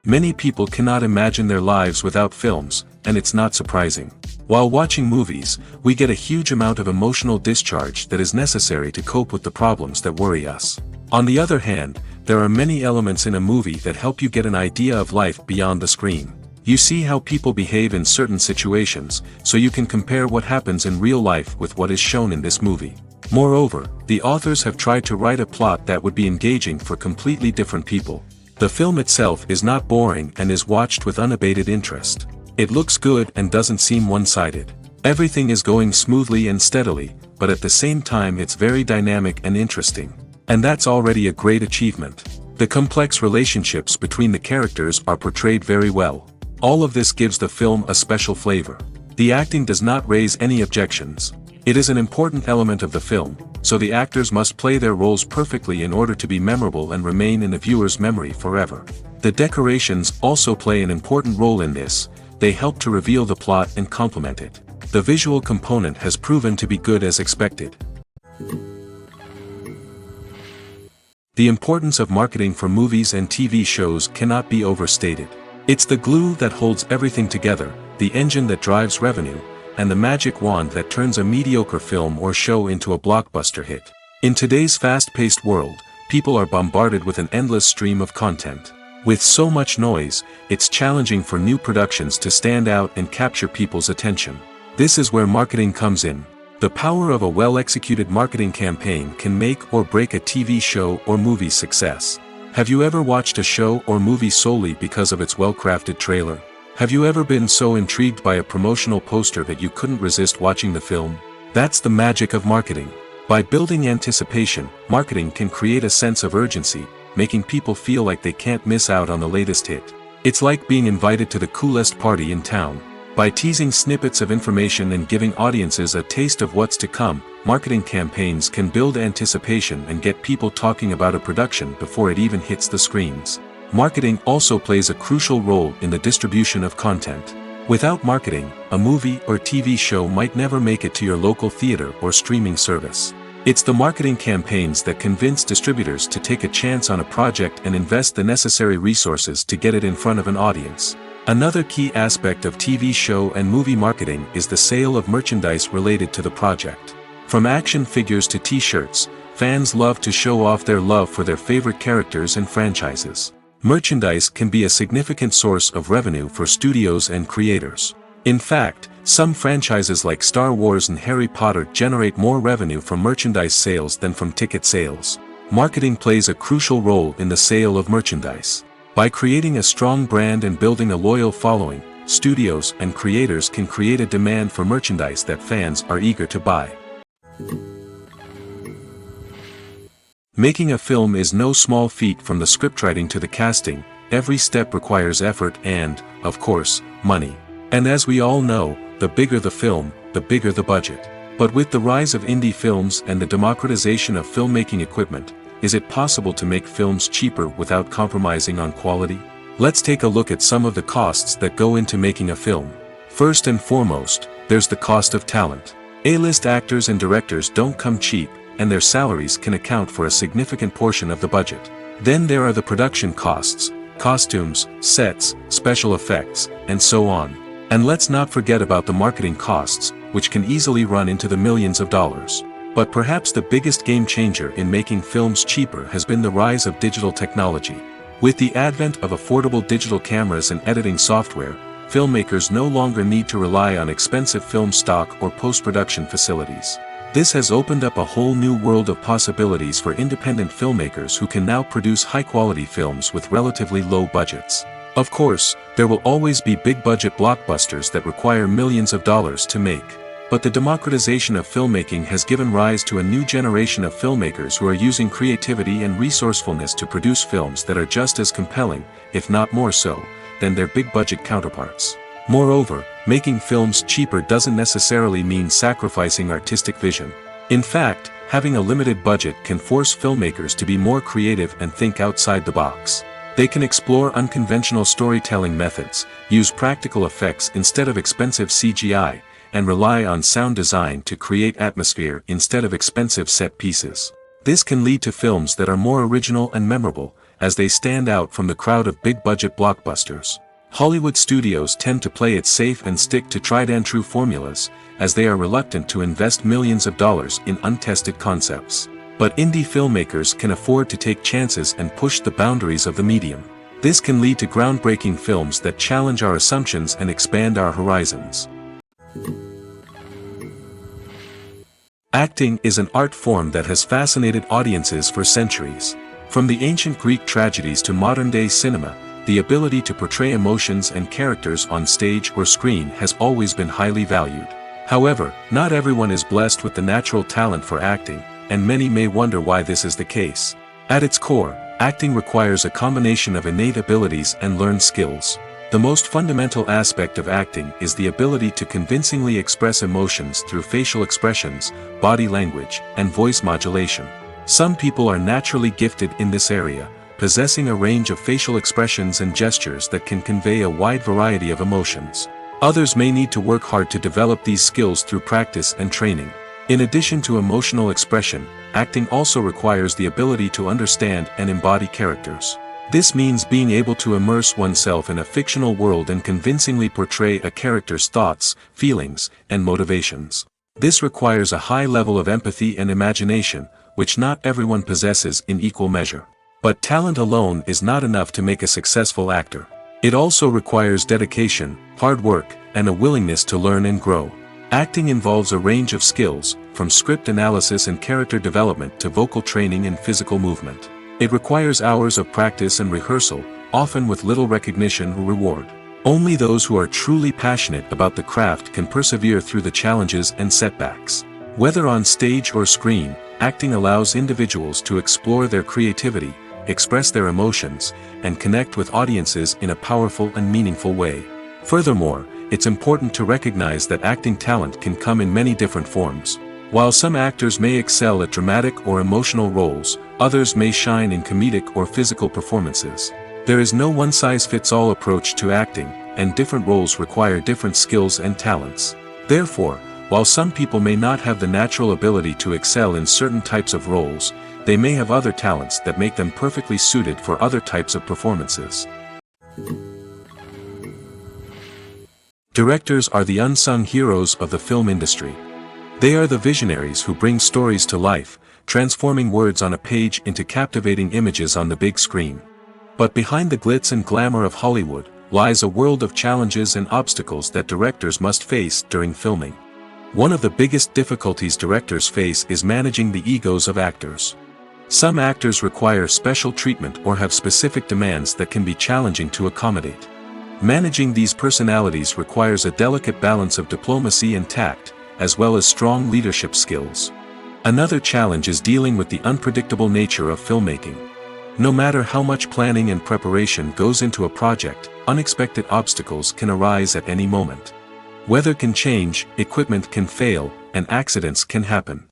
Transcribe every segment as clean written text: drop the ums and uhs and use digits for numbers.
Many people cannot imagine their lives without films, and it's not surprising. While watching movies, we get a huge amount of emotional discharge that is necessary to cope with the problems that worry us. On the other hand, there are many elements in a movie that help you get an idea of life beyond the screen. You see how people behave in certain situations, so you can compare what happens in real life with what is shown in this movie. Moreover, the authors have tried to write a plot that would be engaging for completely different people. The film itself is not boring and is watched with unabated interest. It looks good and doesn't seem one-sided. Everything is going smoothly and steadily, but at the same time it's very dynamic and interesting. And that's already a great achievement. The complex relationships between the characters are portrayed very well. All of this gives the film a special flavor. The acting does not raise any objections. It is an important element of the film, so the actors must play their roles perfectly in order to be memorable and remain in the viewer's memory forever. The decorations also play an important role in this. They help to reveal the plot and complement it. The visual component has proven to be good as expected. The importance of marketing for movies and TV shows cannot be overstated. It's the glue that holds everything together, the engine that drives revenue, and the magic wand that turns a mediocre film or show into a blockbuster hit. In today's fast-paced world, people are bombarded with an endless stream of content. With so much noise, it's challenging for new productions to stand out and capture people's attention. This is where marketing comes in. The power of a well-executed marketing campaign can make or break a TV show or movie's success. Have you ever watched a show or movie solely because of its well-crafted trailer? Have you ever been so intrigued by a promotional poster that you couldn't resist watching the film? That's the magic of marketing. By building anticipation, marketing can create a sense of urgency, making people feel like they can't miss out on the latest hit. It's like being invited to the coolest party in town. By teasing snippets of information and giving audiences a taste of what's to come, marketing campaigns can build anticipation and get people talking about a production before it even hits the screens. Marketing also plays a crucial role in the distribution of content. Without marketing, a movie or TV show might never make it to your local theater or streaming service. It's the marketing campaigns that convince distributors to take a chance on a project and invest the necessary resources to get it in front of an audience. Another key aspect of TV show and movie marketing is the sale of merchandise related to the project. From action figures to t-shirts, fans love to show off their love for their favorite characters and franchises. Merchandise can be a significant source of revenue for studios and creators. In fact, some franchises like Star Wars and Harry Potter generate more revenue from merchandise sales than from ticket sales. Marketing plays a crucial role in the sale of merchandise. By creating a strong brand and building a loyal following, studios and creators can create a demand for merchandise that fans are eager to buy. Making a film is no small feat. From the scriptwriting to the casting, every step requires effort and, of course, money. And as we all know, the bigger the film, the bigger the budget. But with the rise of indie films and the democratization of filmmaking equipment, is it possible to make films cheaper without compromising on quality? Let's take a look at some of the costs that go into making a film. First and foremost, there's the cost of talent. A-list actors and directors don't come cheap, and their salaries can account for a significant portion of the budget. Then there are the production costs, costumes, sets, special effects, and so on. And let's not forget about the marketing costs, which can easily run into the millions of dollars. But perhaps the biggest game changer in making films cheaper has been the rise of digital technology. With the advent of affordable digital cameras and editing software, filmmakers no longer need to rely on expensive film stock or post-production facilities. This has opened up a whole new world of possibilities for independent filmmakers who can now produce high-quality films with relatively low budgets. Of course, there will always be big-budget blockbusters that require millions of dollars to make. But the democratization of filmmaking has given rise to a new generation of filmmakers who are using creativity and resourcefulness to produce films that are just as compelling, if not more so, than their big-budget counterparts. Moreover, making films cheaper doesn't necessarily mean sacrificing artistic vision. In fact, having a limited budget can force filmmakers to be more creative and think outside the box. They can explore unconventional storytelling methods, use practical effects instead of expensive CGI, and rely on sound design to create atmosphere instead of expensive set pieces. This can lead to films that are more original and memorable, as they stand out from the crowd of big-budget blockbusters. Hollywood studios tend to play it safe and stick to tried-and-true formulas, as they are reluctant to invest millions of dollars in untested concepts. But indie filmmakers can afford to take chances and push the boundaries of the medium. This can lead to groundbreaking films that challenge our assumptions and expand our horizons. Acting is an art form that has fascinated audiences for centuries. From the ancient Greek tragedies to modern-day cinema, the ability to portray emotions and characters on stage or screen has always been highly valued. However, not everyone is blessed with the natural talent for acting, and many may wonder why this is the case. At its core, acting requires a combination of innate abilities and learned skills. The most fundamental aspect of acting is the ability to convincingly express emotions through facial expressions, body language, and voice modulation. Some people are naturally gifted in this area, possessing a range of facial expressions and gestures that can convey a wide variety of emotions. Others may need to work hard to develop these skills through practice and training. In addition to emotional expression, acting also requires the ability to understand and embody characters. This means being able to immerse oneself in a fictional world and convincingly portray a character's thoughts, feelings, and motivations. This requires a high level of empathy and imagination, which not everyone possesses in equal measure. But talent alone is not enough to make a successful actor. It also requires dedication, hard work, and a willingness to learn and grow. Acting involves a range of skills, from script analysis and character development to vocal training and physical movement. It requires hours of practice and rehearsal, often with little recognition or reward. Only those who are truly passionate about the craft can persevere through the challenges and setbacks. Whether on stage or screen, acting allows individuals to explore their creativity, express their emotions, and connect with audiences in a powerful and meaningful way. Furthermore, it's important to recognize that acting talent can come in many different forms. While some actors may excel at dramatic or emotional roles, others may shine in comedic or physical performances. There is no one-size-fits-all approach to acting, and different roles require different skills and talents. Therefore, while some people may not have the natural ability to excel in certain types of roles, they may have other talents that make them perfectly suited for other types of performances. Directors are the unsung heroes of the film industry. They are the visionaries who bring stories to life, transforming words on a page into captivating images on the big screen. But behind the glitz and glamour of Hollywood, lies a world of challenges and obstacles that directors must face during filming. One of the biggest difficulties directors face is managing the egos of actors. Some actors require special treatment or have specific demands that can be challenging to accommodate. Managing these personalities requires a delicate balance of diplomacy and tact, as well as strong leadership skills. Another challenge is dealing with the unpredictable nature of filmmaking. No matter how much planning and preparation goes into a project, unexpected obstacles can arise at any moment. Weather can change, equipment can fail, and accidents can happen.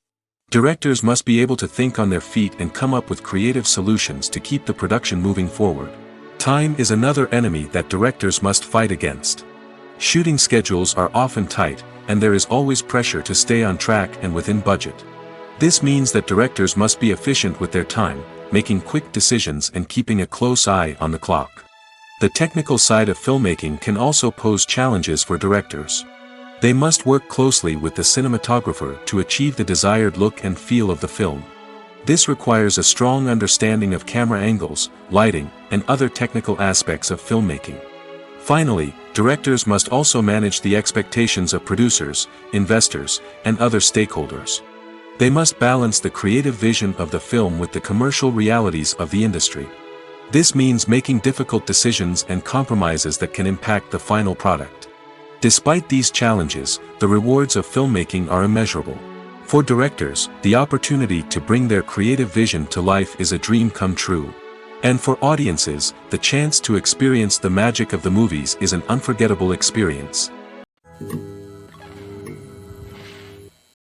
Directors must be able to think on their feet and come up with creative solutions to keep the production moving forward. Time is another enemy that directors must fight against. Shooting schedules are often tight, and there is always pressure to stay on track and within budget. This means that directors must be efficient with their time, making quick decisions and keeping a close eye on the clock. The technical side of filmmaking can also pose challenges for directors. They must work closely with the cinematographer to achieve the desired look and feel of the film. This requires a strong understanding of camera angles, lighting, and other technical aspects of filmmaking. Finally, directors must also manage the expectations of producers, investors, and other stakeholders. They must balance the creative vision of the film with the commercial realities of the industry. This means making difficult decisions and compromises that can impact the final product. Despite these challenges, the rewards of filmmaking are immeasurable. For directors, the opportunity to bring their creative vision to life is a dream come true. And for audiences, the chance to experience the magic of the movies is an unforgettable experience.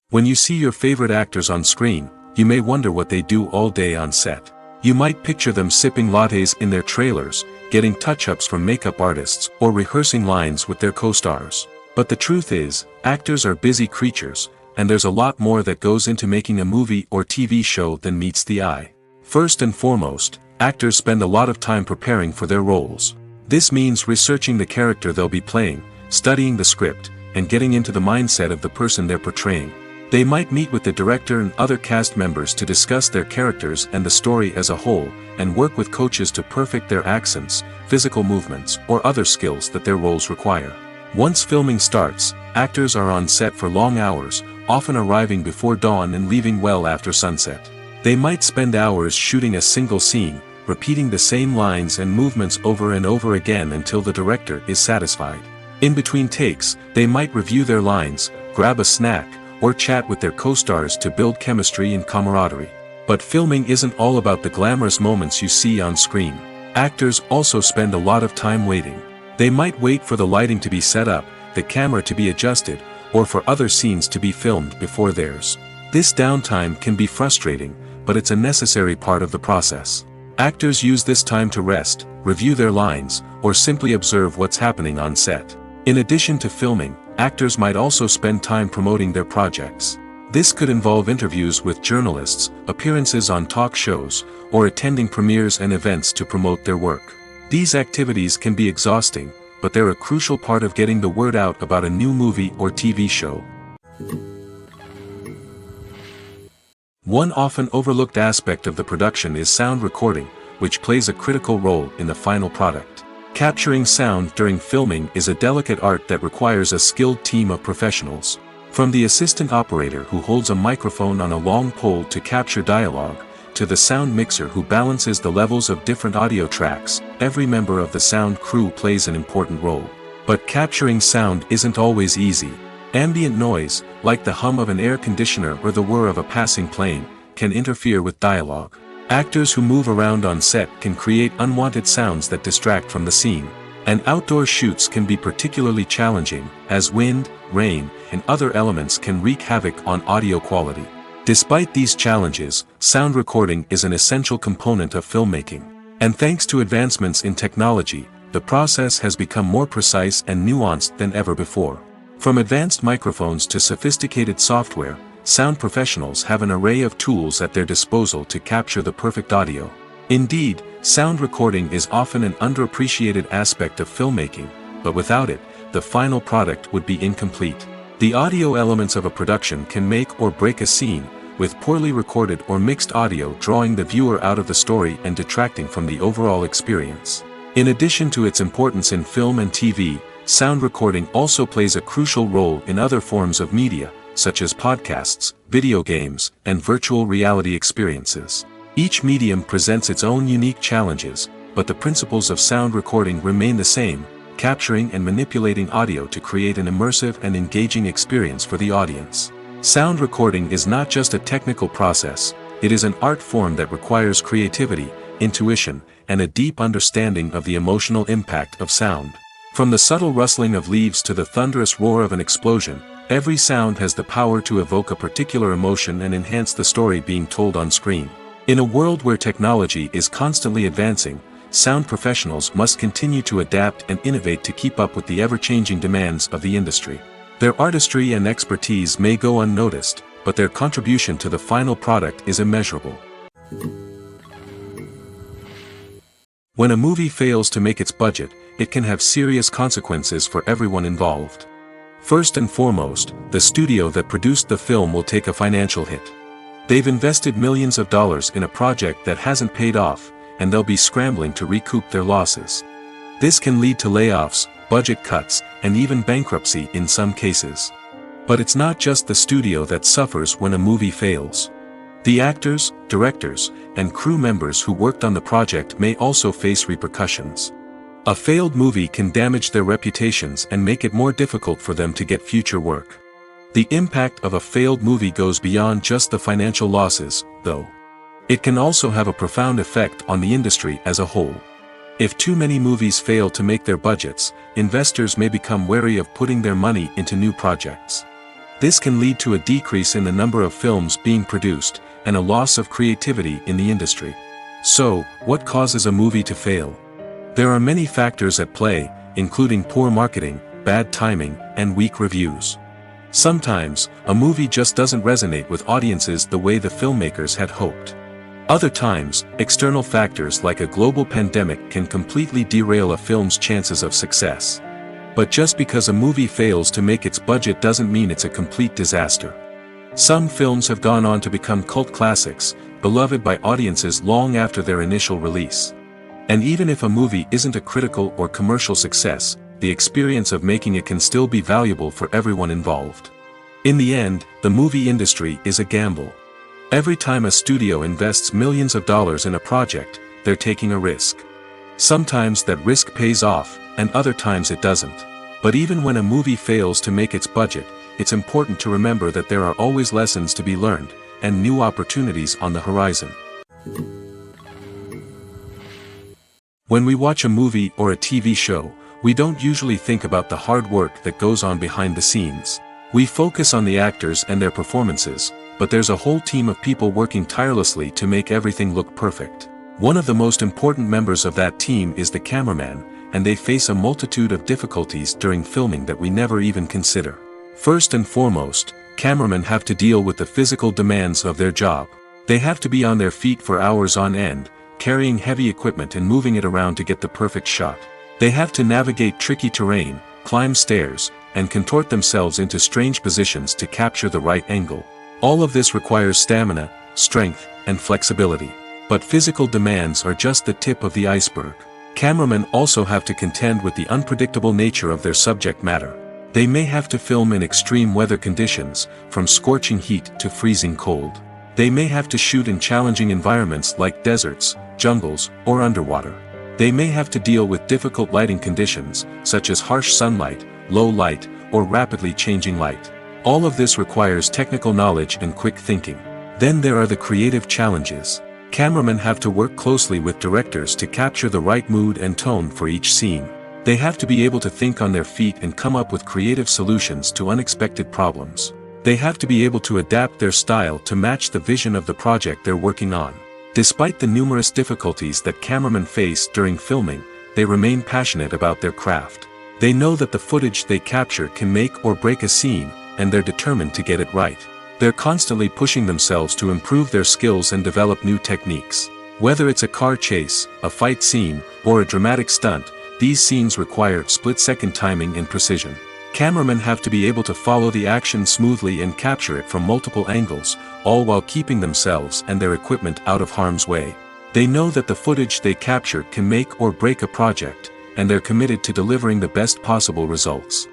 When you see your favorite actors on screen, you may wonder what they do all day on set. You might picture them sipping lattes in their trailers, getting touch-ups from makeup artists, or rehearsing lines with their co-stars. But the truth is, actors are busy creatures, and there's a lot more that goes into making a movie or TV show than meets the eye. First and foremost, actors spend a lot of time preparing for their roles. This means researching the character they'll be playing, studying the script, and getting into the mindset of the person they're portraying. They might meet with the director and other cast members to discuss their characters and the story as a whole, and work with coaches to perfect their accents, physical movements, or other skills that their roles require. Once filming starts, actors are on set for long hours, often arriving before dawn and leaving well after sunset. They might spend hours shooting a single scene, repeating the same lines and movements over and over again until the director is satisfied. In between takes, they might review their lines, grab a snack, or chat with their co-stars to build chemistry and camaraderie. But filming isn't all about the glamorous moments you see on screen. Actors also spend a lot of time waiting. They might wait for the lighting to be set up, the camera to be adjusted, or for other scenes to be filmed before theirs. This downtime can be frustrating, but it's a necessary part of the process. Actors use this time to rest, review their lines, or simply observe what's happening on set. In addition to filming, actors might also spend time promoting their projects. This could involve interviews with journalists, appearances on talk shows, or attending premieres and events to promote their work. These activities can be exhausting, but they're a crucial part of getting the word out about a new movie or TV show. One often overlooked aspect of the production is sound recording, which plays a critical role in the final product. Capturing sound during filming is a delicate art that requires a skilled team of professionals. From the assistant operator who holds a microphone on a long pole to capture dialogue, to the sound mixer who balances the levels of different audio tracks, every member of the sound crew plays an important role. But capturing sound isn't always easy. Ambient noise, like the hum of an air conditioner or the whir of a passing plane, can interfere with dialogue. Actors who move around on set can create unwanted sounds that distract from the scene. And outdoor shoots can be particularly challenging, as wind, rain, and other elements can wreak havoc on audio quality. Despite these challenges, sound recording is an essential component of filmmaking. And thanks to advancements in technology, the process has become more precise and nuanced than ever before. From advanced microphones to sophisticated software, sound professionals have an array of tools at their disposal to capture the perfect audio. Indeed, sound recording is often an underappreciated aspect of filmmaking, but without it, the final product would be incomplete. The audio elements of a production can make or break a scene, with poorly recorded or mixed audio drawing the viewer out of the story and detracting from the overall experience. In addition to its importance in film and TV, sound recording also plays a crucial role in other forms of media, such as podcasts, video games, and virtual reality experiences. Each medium presents its own unique challenges, but the principles of sound recording remain the same, capturing and manipulating audio to create an immersive and engaging experience for the audience. Sound recording is not just a technical process, it is an art form that requires creativity, intuition, and a deep understanding of the emotional impact of sound. From the subtle rustling of leaves to the thunderous roar of an explosion, every sound has the power to evoke a particular emotion and enhance the story being told on screen. In a world where technology is constantly advancing, sound professionals must continue to adapt and innovate to keep up with the ever-changing demands of the industry. Their artistry and expertise may go unnoticed, but their contribution to the final product is immeasurable. When a movie fails to make its budget, it can have serious consequences for everyone involved. First and foremost, the studio that produced the film will take a financial hit. They've invested millions of dollars in a project that hasn't paid off, and they'll be scrambling to recoup their losses. This can lead to layoffs, budget cuts, and even bankruptcy in some cases. But it's not just the studio that suffers when a movie fails. The actors, directors, and crew members who worked on the project may also face repercussions. A failed movie can damage their reputations and make it more difficult for them to get future work. The impact of a failed movie goes beyond just the financial losses, though. It can also have a profound effect on the industry as a whole. If too many movies fail to make their budgets, investors may become wary of putting their money into new projects. This can lead to a decrease in the number of films being produced, and a loss of creativity in the industry. So, what causes a movie to fail? There are many factors at play, including poor marketing, bad timing, and weak reviews. Sometimes, a movie just doesn't resonate with audiences the way the filmmakers had hoped. Other times, external factors like a global pandemic can completely derail a film's chances of success. But just because a movie fails to make its budget doesn't mean it's a complete disaster. Some films have gone on to become cult classics, beloved by audiences long after their initial release. And even if a movie isn't a critical or commercial success, the experience of making it can still be valuable for everyone involved. In the end, the movie industry is a gamble. Every time a studio invests millions of dollars in a project, they're taking a risk. Sometimes that risk pays off, and other times it doesn't. But even when a movie fails to make its budget, it's important to remember that there are always lessons to be learned, and new opportunities on the horizon. When we watch a movie or a TV show, we don't usually think about the hard work that goes on behind the scenes. We focus on the actors and their performances, but there's a whole team of people working tirelessly to make everything look perfect. One of the most important members of that team is the cameraman, and they face a multitude of difficulties during filming that we never even consider. First and foremost, cameramen have to deal with the physical demands of their job. They have to be on their feet for hours on end, carrying heavy equipment and moving it around to get the perfect shot. They have to navigate tricky terrain, climb stairs, and contort themselves into strange positions to capture the right angle. All of this requires stamina, strength, and flexibility. But physical demands are just the tip of the iceberg. Cameramen also have to contend with the unpredictable nature of their subject matter. They may have to film in extreme weather conditions, from scorching heat to freezing cold. They may have to shoot in challenging environments like deserts, jungles, or underwater. They may have to deal with difficult lighting conditions, such as harsh sunlight, low light, or rapidly changing light. All of this requires technical knowledge and quick thinking. Then there are the creative challenges. Cameramen have to work closely with directors to capture the right mood and tone for each scene. They have to be able to think on their feet and come up with creative solutions to unexpected problems. They have to be able to adapt their style to match the vision of the project they're working on. Despite the numerous difficulties that cameramen face during filming, they remain passionate about their craft. They know that the footage they capture can make or break a scene, and they're determined to get it right. They're constantly pushing themselves to improve their skills and develop new techniques. Whether it's a car chase, a fight scene, or a dramatic stunt, these scenes require split-second timing and precision. Cameramen have to be able to follow the action smoothly and capture it from multiple angles, all while keeping themselves and their equipment out of harm's way. They know that the footage they capture can make or break a project, and they're committed to delivering the best possible results.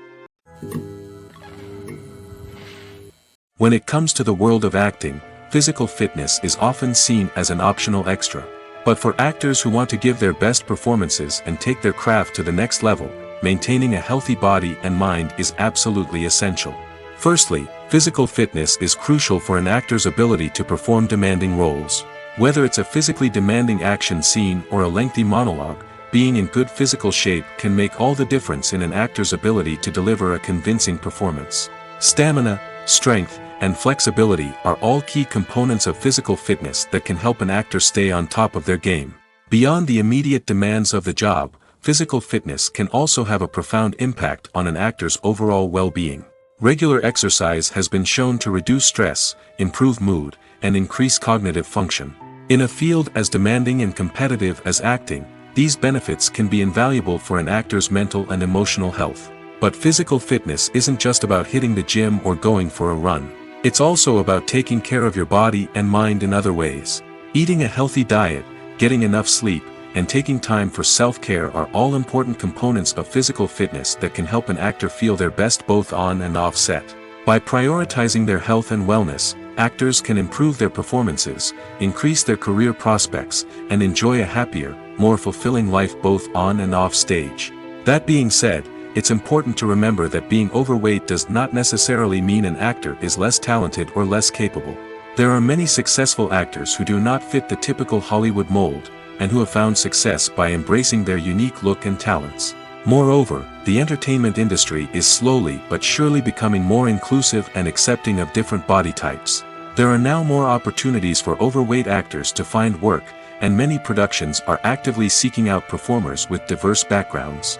When it comes to the world of acting, physical fitness is often seen as an optional extra. But for actors who want to give their best performances and take their craft to the next level, maintaining a healthy body and mind is absolutely essential. Firstly, physical fitness is crucial for an actor's ability to perform demanding roles. Whether it's a physically demanding action scene or a lengthy monologue, being in good physical shape can make all the difference in an actor's ability to deliver a convincing performance. Stamina, strength, and flexibility are all key components of physical fitness that can help an actor stay on top of their game. Beyond the immediate demands of the job, physical fitness can also have a profound impact on an actor's overall well-being. Regular exercise has been shown to reduce stress, improve mood, and increase cognitive function. In a field as demanding and competitive as acting, these benefits can be invaluable for an actor's mental and emotional health. But physical fitness isn't just about hitting the gym or going for a run. It's also about taking care of your body and mind in other ways. Eating a healthy diet, getting enough sleep, and taking time for self-care are all important components of physical fitness that can help an actor feel their best both on and off set. By prioritizing their health and wellness, actors can improve their performances, increase their career prospects, and enjoy a happier, more fulfilling life both on and off stage. That being said, it's important to remember that being overweight does not necessarily mean an actor is less talented or less capable. There are many successful actors who do not fit the typical Hollywood mold, and who have found success by embracing their unique look and talents. Moreover, the entertainment industry is slowly but surely becoming more inclusive and accepting of different body types. There are now more opportunities for overweight actors to find work, and many productions are actively seeking out performers with diverse backgrounds.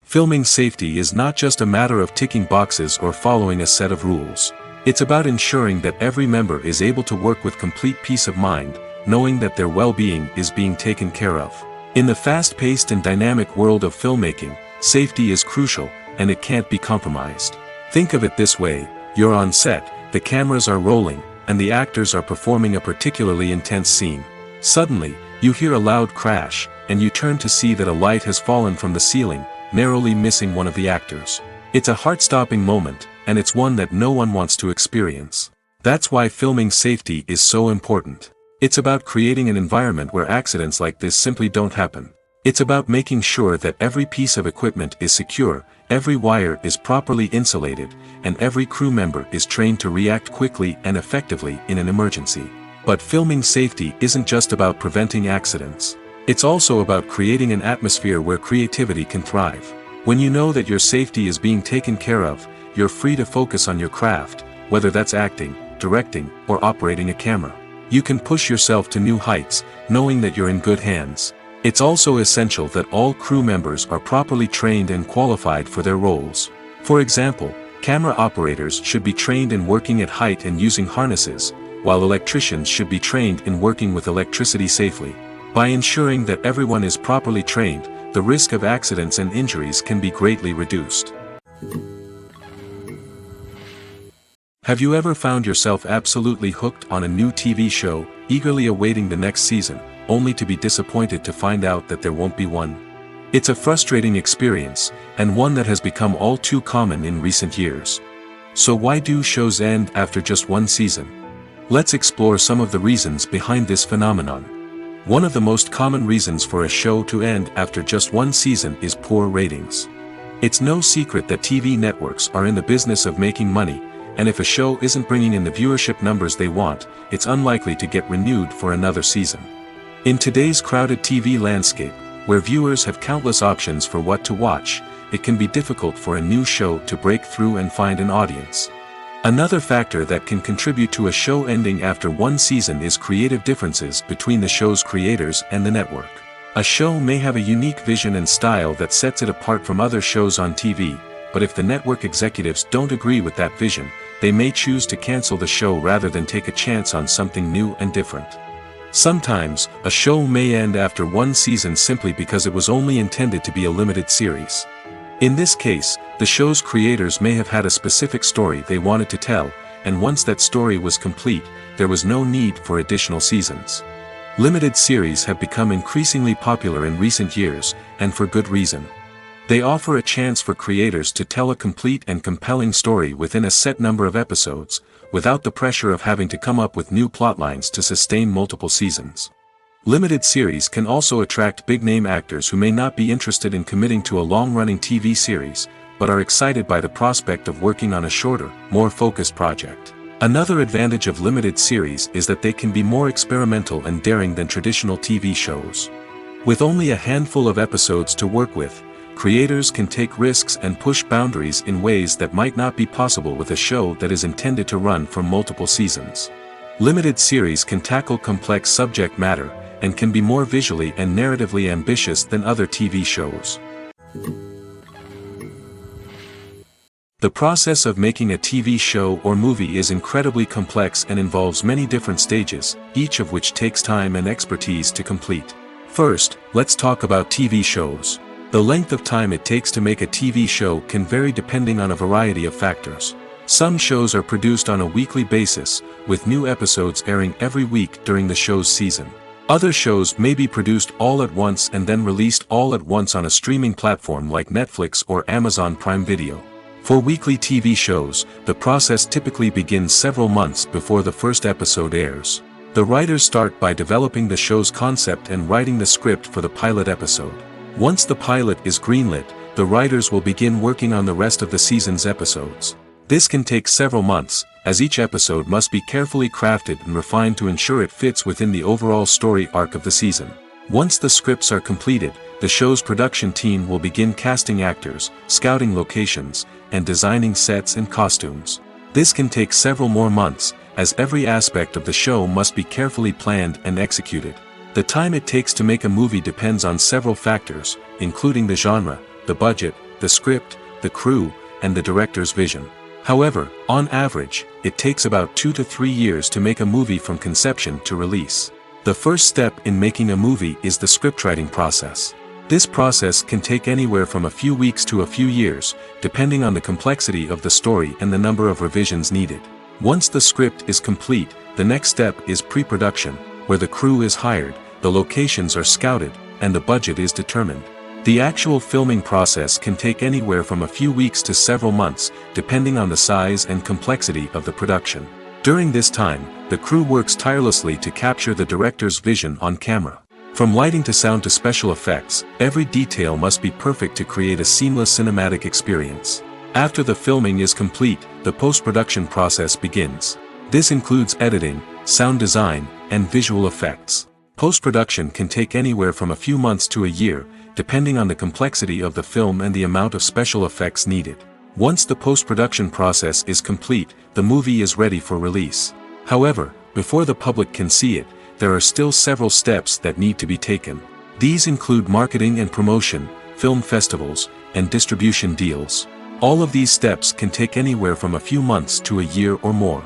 Filming safety is not just a matter of ticking boxes or following a set of rules. It's about ensuring that every member is able to work with complete peace of mind, knowing that their well-being is being taken care of. In the fast-paced and dynamic world of filmmaking, safety is crucial, and it can't be compromised. Think of it this way: you're on set, the cameras are rolling, and the actors are performing a particularly intense scene. Suddenly, you hear a loud crash, and you turn to see that a light has fallen from the ceiling, narrowly missing one of the actors. It's a heart-stopping moment, and it's one that no one wants to experience. That's why filming safety is so important. It's about creating an environment where accidents like this simply don't happen. It's about making sure that every piece of equipment is secure, every wire is properly insulated, and every crew member is trained to react quickly and effectively in an emergency. But filming safety isn't just about preventing accidents. It's also about creating an atmosphere where creativity can thrive. When you know that your safety is being taken care of, you're free to focus on your craft, whether that's acting, directing, or operating a camera. You can push yourself to new heights, knowing that you're in good hands. It's also essential that all crew members are properly trained and qualified for their roles. For example, camera operators should be trained in working at height and using harnesses, while electricians should be trained in working with electricity safely. By ensuring that everyone is properly trained, the risk of accidents and injuries can be greatly reduced. Have you ever found yourself absolutely hooked on a new TV show, eagerly awaiting the next season, only to be disappointed to find out that there won't be one? It's a frustrating experience, and one that has become all too common in recent years. So why do shows end after just one season? Let's explore some of the reasons behind this phenomenon. One of the most common reasons for a show to end after just one season is poor ratings. It's no secret that TV networks are in the business of making money, and if a show isn't bringing in the viewership numbers they want, it's unlikely to get renewed for another season. In today's crowded TV landscape, where viewers have countless options for what to watch, it can be difficult for a new show to break through and find an audience. Another factor that can contribute to a show ending after one season is creative differences between the show's creators and the network. A show may have a unique vision and style that sets it apart from other shows on TV, but if the network executives don't agree with that vision, they may choose to cancel the show rather than take a chance on something new and different. Sometimes, a show may end after one season simply because it was only intended to be a limited series. In this case, the show's creators may have had a specific story they wanted to tell, and once that story was complete, there was no need for additional seasons. Limited series have become increasingly popular in recent years, and for good reason. They offer a chance for creators to tell a complete and compelling story within a set number of episodes, without the pressure of having to come up with new plotlines to sustain multiple seasons. Limited series can also attract big-name actors who may not be interested in committing to a long-running TV series, but are excited by the prospect of working on a shorter, more focused project. Another advantage of limited series is that they can be more experimental and daring than traditional TV shows. With only a handful of episodes to work with, creators can take risks and push boundaries in ways that might not be possible with a show that is intended to run for multiple seasons. Limited series can tackle complex subject matter, and can be more visually and narratively ambitious than other TV shows. The process of making a TV show or movie is incredibly complex and involves many different stages, each of which takes time and expertise to complete. First, let's talk about TV shows. The length of time it takes to make a TV show can vary depending on a variety of factors. Some shows are produced on a weekly basis, with new episodes airing every week during the show's season. Other shows may be produced all at once and then released all at once on a streaming platform like Netflix or Amazon Prime Video. For weekly TV shows, the process typically begins several months before the first episode airs. The writers start by developing the show's concept and writing the script for the pilot episode. Once the pilot is greenlit, the writers will begin working on the rest of the season's episodes. This can take several months, as each episode must be carefully crafted and refined to ensure it fits within the overall story arc of the season. Once the scripts are completed, the show's production team will begin casting actors, scouting locations, and designing sets and costumes. This can take several more months, as every aspect of the show must be carefully planned and executed. The time it takes to make a movie depends on several factors, including the genre, the budget, the script, the crew, and the director's vision. However, on average, it takes about 2 to 3 years to make a movie from conception to release. The first step in making a movie is the scriptwriting process. This process can take anywhere from a few weeks to a few years, depending on the complexity of the story and the number of revisions needed. Once the script is complete, the next step is pre-production, where the crew is hired, the locations are scouted, and the budget is determined. The actual filming process can take anywhere from a few weeks to several months, depending on the size and complexity of the production. During this time, the crew works tirelessly to capture the director's vision on camera. From lighting to sound to special effects, every detail must be perfect to create a seamless cinematic experience. After the filming is complete, the post-production process begins. This includes editing, sound design, and visual effects. Post-production can take anywhere from a few months to a year, depending on the complexity of the film and the amount of special effects needed. Once the post-production process is complete, the movie is ready for release. However, before the public can see it, there are still several steps that need to be taken. These include marketing and promotion, film festivals, and distribution deals. All of these steps can take anywhere from a few months to a year or more.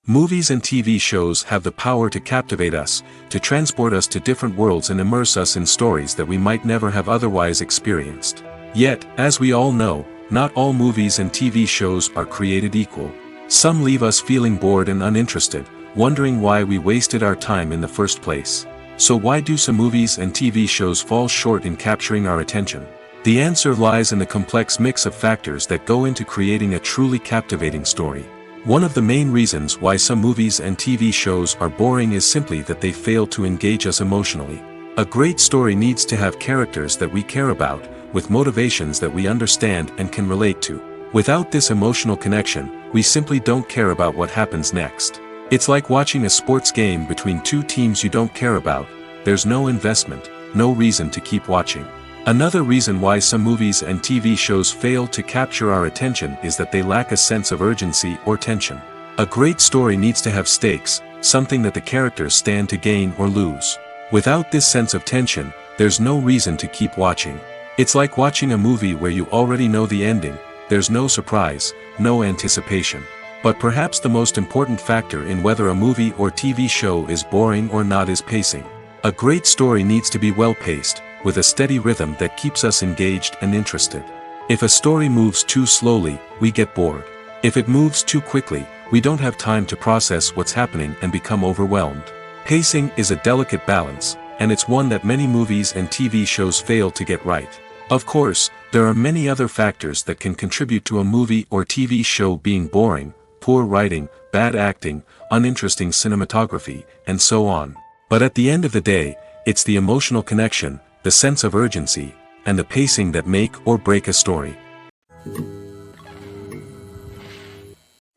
Movies and TV shows have the power to captivate us, to transport us to different worlds and immerse us in stories that we might never have otherwise experienced. Yet, as we all know, not all movies and TV shows are created equal. Some leave us feeling bored and uninterested, wondering why we wasted our time in the first place. So why do some movies and TV shows fall short in capturing our attention? The answer lies in the complex mix of factors that go into creating a truly captivating story. One of the main reasons why some movies and TV shows are boring is simply that they fail to engage us emotionally. A great story needs to have characters that we care about, with motivations that we understand and can relate to. Without this emotional connection, we simply don't care about what happens next. It's like watching a sports game between two teams you don't care about. There's no investment, no reason to keep watching. Another reason why some movies and TV shows fail to capture our attention is that they lack a sense of urgency or tension. A great story needs to have stakes, something that the characters stand to gain or lose. Without this sense of tension, there's no reason to keep watching. It's like watching a movie where you already know the ending. There's no surprise, no anticipation. But perhaps the most important factor in whether a movie or TV show is boring or not is pacing. A great story needs to be well-paced, with a steady rhythm that keeps us engaged and interested. If a story moves too slowly, we get bored. If it moves too quickly, we don't have time to process what's happening and become overwhelmed. Pacing is a delicate balance, and it's one that many movies and TV shows fail to get right. Of course, there are many other factors that can contribute to a movie or TV show being boring: poor writing, bad acting, uninteresting cinematography, and so on. But at the end of the day, it's the emotional connection, the sense of urgency, and the pacing that make or break a story.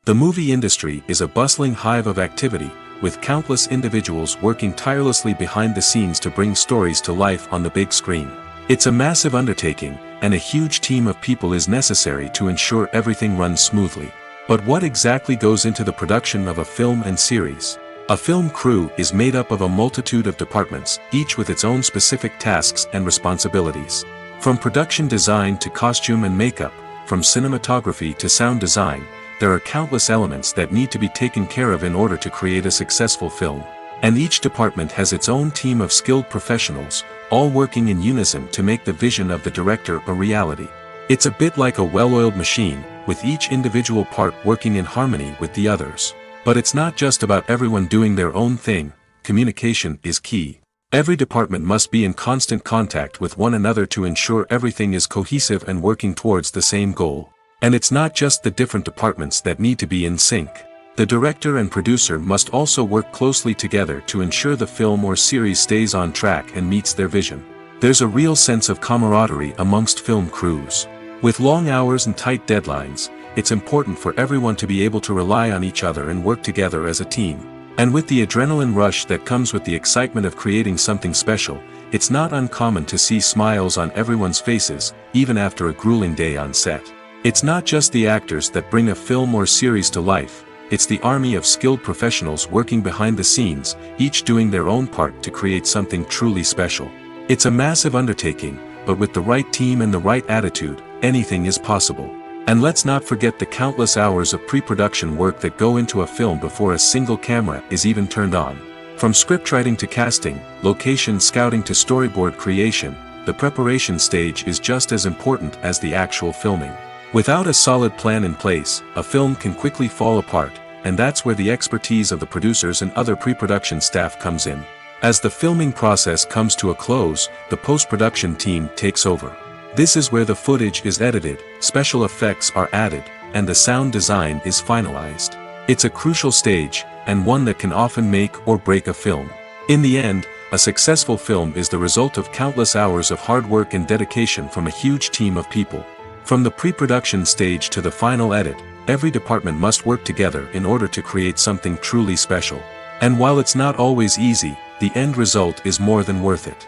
The movie industry is a bustling hive of activity, with countless individuals working tirelessly behind the scenes to bring stories to life on the big screen. It's a massive undertaking, and a huge team of people is necessary to ensure everything runs smoothly. But what exactly goes into the production of a film and series? A film crew is made up of a multitude of departments, each with its own specific tasks and responsibilities. From production design to costume and makeup, from cinematography to sound design, there are countless elements that need to be taken care of in order to create a successful film. And each department has its own team of skilled professionals, all working in unison to make the vision of the director a reality. It's a bit like a well-oiled machine, with each individual part working in harmony with the others. But it's not just about everyone doing their own thing. Communication is key. Every department must be in constant contact with one another to ensure everything is cohesive and working towards the same goal. And it's not just the different departments that need to be in sync. The director and producer must also work closely together to ensure the film or series stays on track and meets their vision. There's a real sense of camaraderie amongst film crews. With long hours and tight deadlines, it's important for everyone to be able to rely on each other and work together as a team. And with the adrenaline rush that comes with the excitement of creating something special, it's not uncommon to see smiles on everyone's faces, even after a grueling day on set. It's not just the actors that bring a film or series to life, it's the army of skilled professionals working behind the scenes, each doing their own part to create something truly special. It's a massive undertaking, but with the right team and the right attitude, anything is possible. And let's not forget the countless hours of pre-production work that go into a film before a single camera is even turned on. From scriptwriting to casting, location scouting to storyboard creation, the preparation stage is just as important as the actual filming. Without a solid plan in place, a film can quickly fall apart, and that's where the expertise of the producers and other pre-production staff comes in. As the filming process comes to a close, the post-production team takes over. This is where the footage is edited, special effects are added, and the sound design is finalized. It's a crucial stage, and one that can often make or break a film. In the end, a successful film is the result of countless hours of hard work and dedication from a huge team of people. From the pre-production stage to the final edit, every department must work together in order to create something truly special. And while it's not always easy, the end result is more than worth it.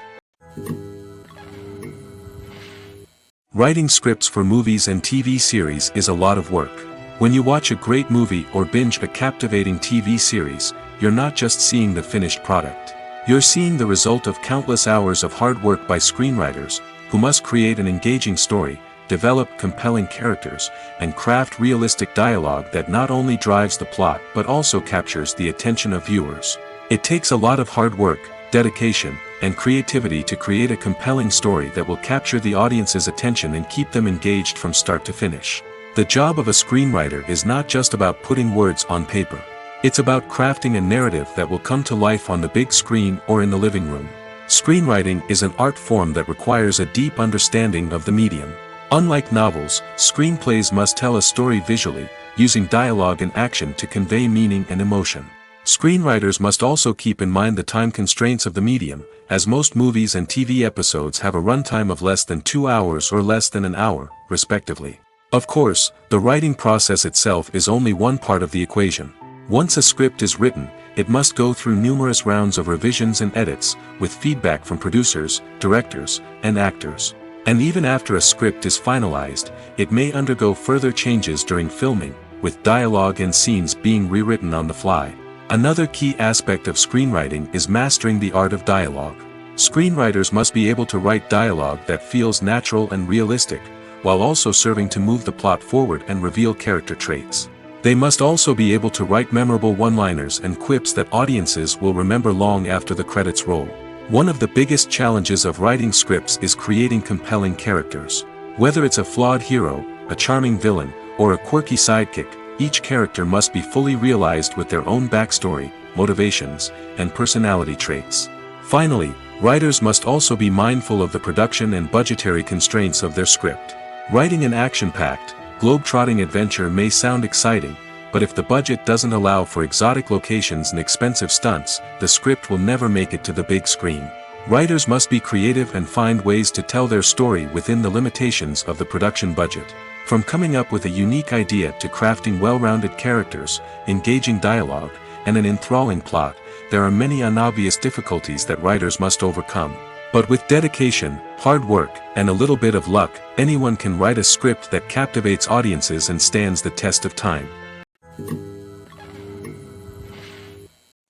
Writing scripts for movies and TV series is a lot of work. When you watch a great movie or binge a captivating TV series, you're not just seeing the finished product. You're seeing the result of countless hours of hard work by screenwriters, who must create an engaging story, develop compelling characters, and craft realistic dialogue that not only drives the plot but also captures the attention of viewers. It takes a lot of hard work, dedication, and creativity to create a compelling story that will capture the audience's attention and keep them engaged from start to finish. The job of a screenwriter is not just about putting words on paper. It's about crafting a narrative that will come to life on the big screen or in the living room. Screenwriting is an art form that requires a deep understanding of the medium. Unlike novels, screenplays must tell a story visually, using dialogue and action to convey meaning and emotion. Screenwriters must also keep in mind the time constraints of the medium, as most movies and TV episodes have a runtime of less than 2 hours or less than an hour, respectively. Of course, the writing process itself is only one part of the equation. Once a script is written, it must go through numerous rounds of revisions and edits, with feedback from producers, directors, and actors. And even after a script is finalized, it may undergo further changes during filming, with dialogue and scenes being rewritten on the fly. Another key aspect of screenwriting is mastering the art of dialogue. Screenwriters must be able to write dialogue that feels natural and realistic, while also serving to move the plot forward and reveal character traits. They must also be able to write memorable one-liners and quips that audiences will remember long after the credits roll. One of the biggest challenges of writing scripts is creating compelling characters. Whether it's a flawed hero, a charming villain, or a quirky sidekick, each character must be fully realized with their own backstory, motivations, and personality traits. Finally, writers must also be mindful of the production and budgetary constraints of their script. Writing an action-packed, globe-trotting adventure may sound exciting, but if the budget doesn't allow for exotic locations and expensive stunts, the script will never make it to the big screen. Writers must be creative and find ways to tell their story within the limitations of the production budget. From coming up with a unique idea to crafting well-rounded characters, engaging dialogue, and an enthralling plot, there are many unobvious difficulties that writers must overcome. But with dedication, hard work, and a little bit of luck, anyone can write a script that captivates audiences and stands the test of time.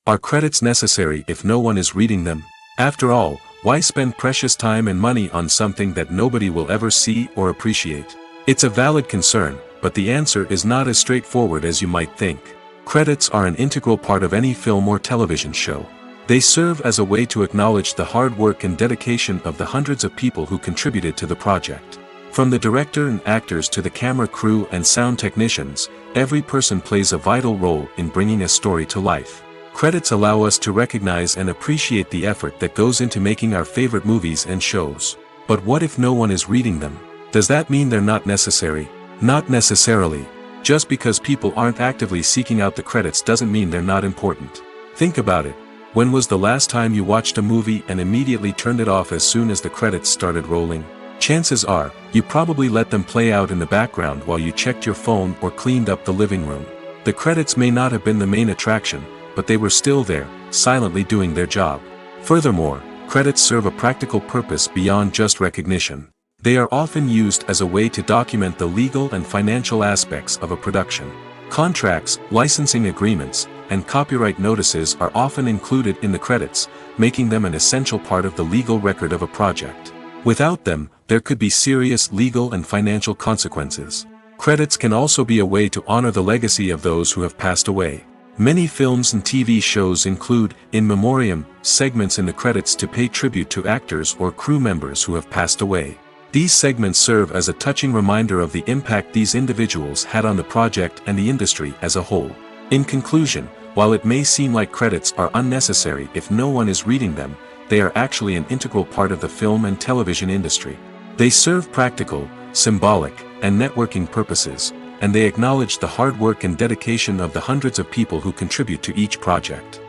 Are credits necessary if no one is reading them? After all, why spend precious time and money on something that nobody will ever see or appreciate? It's a valid concern, but the answer is not as straightforward as you might think. Credits are an integral part of any film or television show. They serve as a way to acknowledge the hard work and dedication of the hundreds of people who contributed to the project. From the director and actors to the camera crew and sound technicians, every person plays a vital role in bringing a story to life. Credits allow us to recognize and appreciate the effort that goes into making our favorite movies and shows. But what if no one is reading them? Does that mean they're not necessary? Not necessarily. Just because people aren't actively seeking out the credits doesn't mean they're not important. Think about it. When was the last time you watched a movie and immediately turned it off as soon as the credits started rolling? Chances are, you probably let them play out in the background while you checked your phone or cleaned up the living room. The credits may not have been the main attraction, but they were still there, silently doing their job. Furthermore, credits serve a practical purpose beyond just recognition. They are often used as a way to document the legal and financial aspects of a production. Contracts, licensing agreements, and copyright notices are often included in the credits, making them an essential part of the legal record of a project. Without them, there could be serious legal and financial consequences. Credits can also be a way to honor the legacy of those who have passed away. Many films and TV shows include, in memoriam, segments in the credits to pay tribute to actors or crew members who have passed away. These segments serve as a touching reminder of the impact these individuals had on the project and the industry as a whole. In conclusion, while it may seem like credits are unnecessary if no one is reading them, they are actually an integral part of the film and television industry. They serve practical, symbolic, and networking purposes, and they acknowledge the hard work and dedication of the hundreds of people who contribute to each project.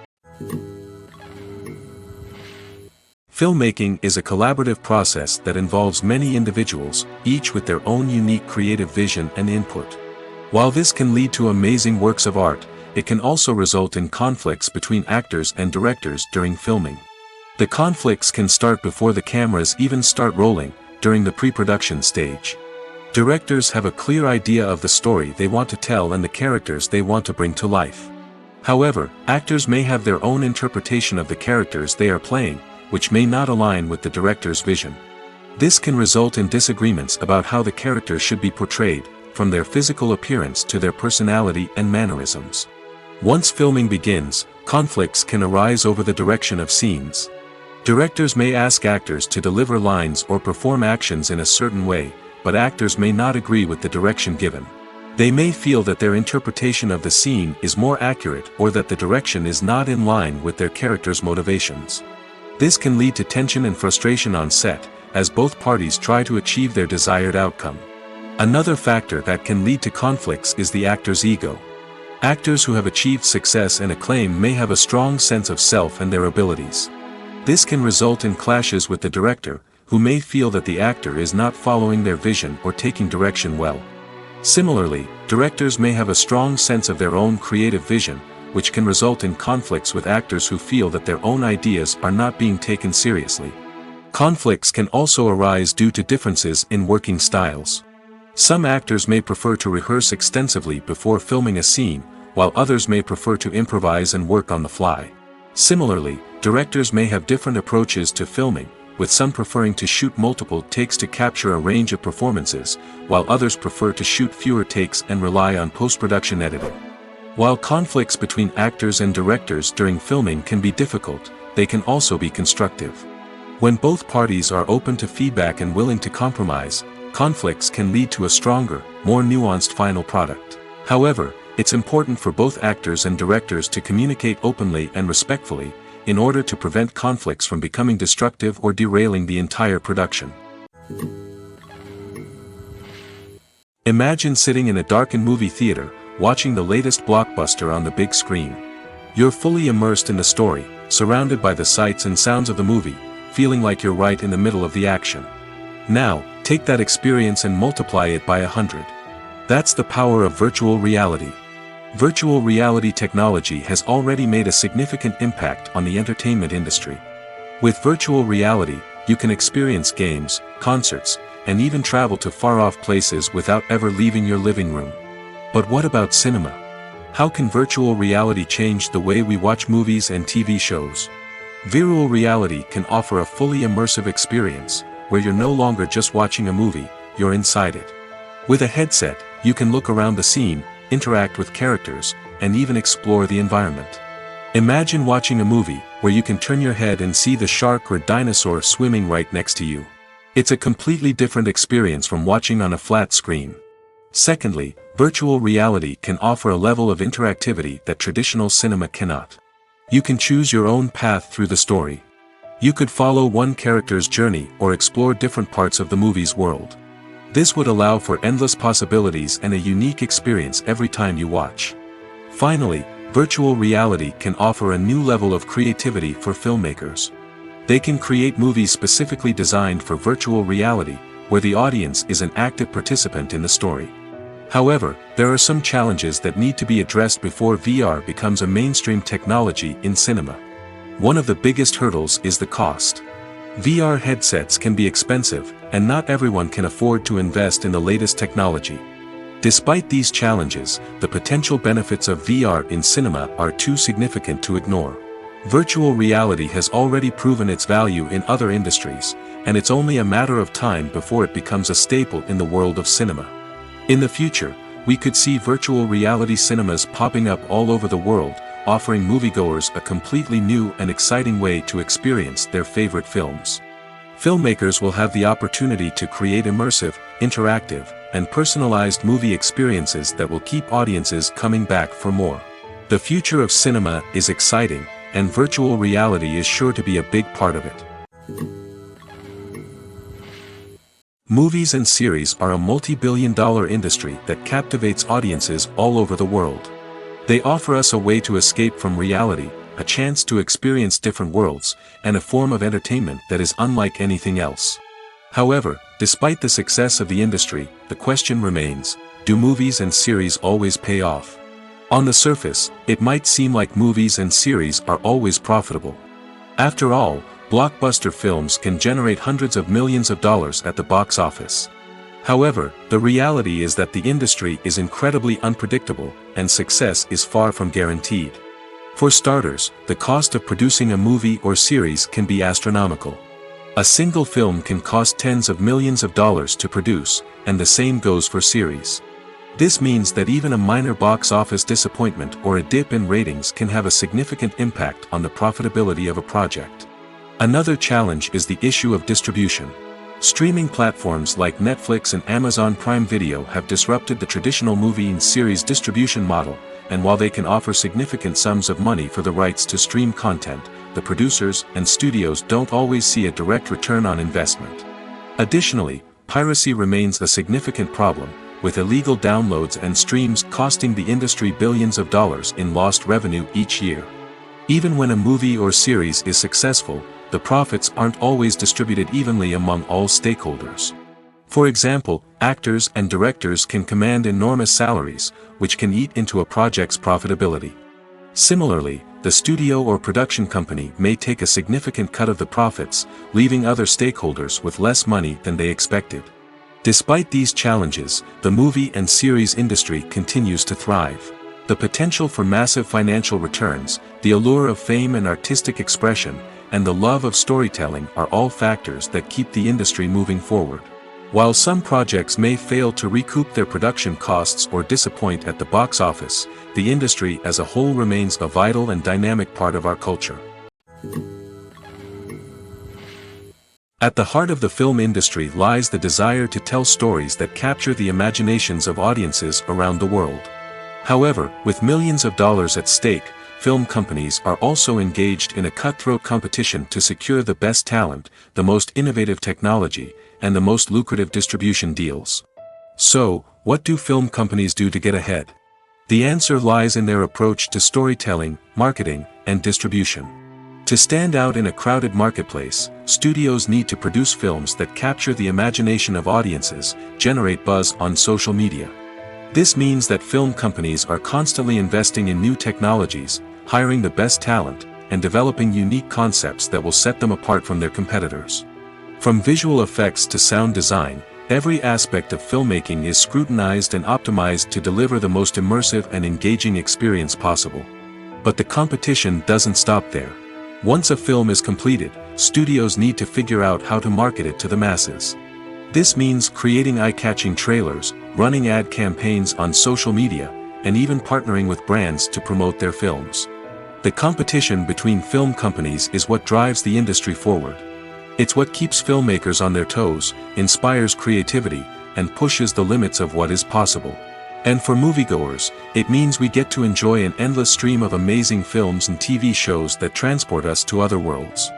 Filmmaking is a collaborative process that involves many individuals, each with their own unique creative vision and input. While this can lead to amazing works of art, it can also result in conflicts between actors and directors during filming. The conflicts can start before the cameras even start rolling, during the pre-production stage. Directors have a clear idea of the story they want to tell and the characters they want to bring to life. However, actors may have their own interpretation of the characters they are playing, which may not align with the director's vision. This can result in disagreements about how the characters should be portrayed, from their physical appearance to their personality and mannerisms. Once filming begins, conflicts can arise over the direction of scenes. Directors may ask actors to deliver lines or perform actions in a certain way, but actors may not agree with the direction given. They may feel that their interpretation of the scene is more accurate or that the direction is not in line with their character's motivations. This can lead to tension and frustration on set, as both parties try to achieve their desired outcome. Another factor that can lead to conflicts is the actor's ego. Actors who have achieved success and acclaim may have a strong sense of self and their abilities. This can result in clashes with the director, who may feel that the actor is not following their vision or taking direction well. Similarly, directors may have a strong sense of their own creative vision, which can result in conflicts with actors who feel that their own ideas are not being taken seriously. Conflicts can also arise due to differences in working styles. Some actors may prefer to rehearse extensively before filming a scene, while others may prefer to improvise and work on the fly. Similarly, directors may have different approaches to filming, with some preferring to shoot multiple takes to capture a range of performances, while others prefer to shoot fewer takes and rely on post-production editing. While conflicts between actors and directors during filming can be difficult, they can also be constructive. When both parties are open to feedback and willing to compromise, conflicts can lead to a stronger, more nuanced final product. However, it's important for both actors and directors to communicate openly and respectfully, in order to prevent conflicts from becoming destructive or derailing the entire production. Imagine sitting in a darkened movie theater, watching the latest blockbuster on the big screen. You're fully immersed in the story, surrounded by the sights and sounds of the movie, feeling like you're right in the middle of the action. Now, take that experience and multiply it by 100. That's the power of virtual reality. Virtual reality technology has already made a significant impact on the entertainment industry. With virtual reality, you can experience games, concerts, and even travel to far-off places without ever leaving your living room. But what about cinema? How can virtual reality change the way we watch movies and TV shows? Virtual reality can offer a fully immersive experience, where you're no longer just watching a movie, you're inside it. With a headset, you can look around the scene, interact with characters, and even explore the environment. Imagine watching a movie where you can turn your head and see the shark or dinosaur swimming right next to you. It's a completely different experience from watching on a flat screen. Secondly, virtual reality can offer a level of interactivity that traditional cinema cannot. You can choose your own path through the story. You could follow one character's journey or explore different parts of the movie's world. This would allow for endless possibilities and a unique experience every time you watch. Finally, virtual reality can offer a new level of creativity for filmmakers. They can create movies specifically designed for virtual reality, where the audience is an active participant in the story. However, there are some challenges that need to be addressed before VR becomes a mainstream technology in cinema. One of the biggest hurdles is the cost. VR headsets can be expensive, and not everyone can afford to invest in the latest technology. Despite these challenges, the potential benefits of VR in cinema are too significant to ignore. Virtual reality has already proven its value in other industries, and it's only a matter of time before it becomes a staple in the world of cinema. In the future, we could see virtual reality cinemas popping up all over the world, offering moviegoers a completely new and exciting way to experience their favorite films. Filmmakers will have the opportunity to create immersive, interactive, and personalized movie experiences that will keep audiences coming back for more. The future of cinema is exciting, and virtual reality is sure to be a big part of it. Movies and series are a multi-billion-dollar industry that captivates audiences all over the world. They offer us a way to escape from reality, a chance to experience different worlds, and a form of entertainment that is unlike anything else. However, despite the success of the industry, the question remains, do movies and series always pay off? On the surface, it might seem like movies and series are always profitable. After all, blockbuster films can generate hundreds of millions of dollars at the box office. However, the reality is that the industry is incredibly unpredictable, and success is far from guaranteed. For starters, the cost of producing a movie or series can be astronomical. A single film can cost tens of millions of dollars to produce, and the same goes for series. This means that even a minor box office disappointment or a dip in ratings can have a significant impact on the profitability of a project. Another challenge is the issue of distribution. Streaming platforms like Netflix and Amazon Prime Video have disrupted the traditional movie and series distribution model, and while they can offer significant sums of money for the rights to stream content, the producers and studios don't always see a direct return on investment. Additionally, piracy remains a significant problem, with illegal downloads and streams costing the industry billions of dollars in lost revenue each year. Even when a movie or series is successful, the profits aren't always distributed evenly among all stakeholders. For example, actors and directors can command enormous salaries, which can eat into a project's profitability. Similarly, the studio or production company may take a significant cut of the profits, leaving other stakeholders with less money than they expected. Despite these challenges, the movie and series industry continues to thrive. The potential for massive financial returns, the allure of fame and artistic expression, and the love of storytelling are all factors that keep the industry moving forward. While some projects may fail to recoup their production costs or disappoint at the box office, the industry as a whole remains a vital and dynamic part of our culture. At the heart of the film industry lies the desire to tell stories that capture the imaginations of audiences around the world. However, with millions of dollars at stake, film companies are also engaged in a cutthroat competition to secure the best talent, the most innovative technology, and the most lucrative distribution deals. So, what do film companies do to get ahead? The answer lies in their approach to storytelling, marketing, and distribution. To stand out in a crowded marketplace, studios need to produce films that capture the imagination of audiences, generate buzz on social media. This means that film companies are constantly investing in new technologies, hiring the best talent, and developing unique concepts that will set them apart from their competitors. From visual effects to sound design, every aspect of filmmaking is scrutinized and optimized to deliver the most immersive and engaging experience possible. But the competition doesn't stop there. Once a film is completed, studios need to figure out how to market it to the masses. This means creating eye-catching trailers, running ad campaigns on social media, and even partnering with brands to promote their films. The competition between film companies is what drives the industry forward. It's what keeps filmmakers on their toes, inspires creativity, and pushes the limits of what is possible. And for moviegoers, it means we get to enjoy an endless stream of amazing films and TV shows that transport us to other worlds.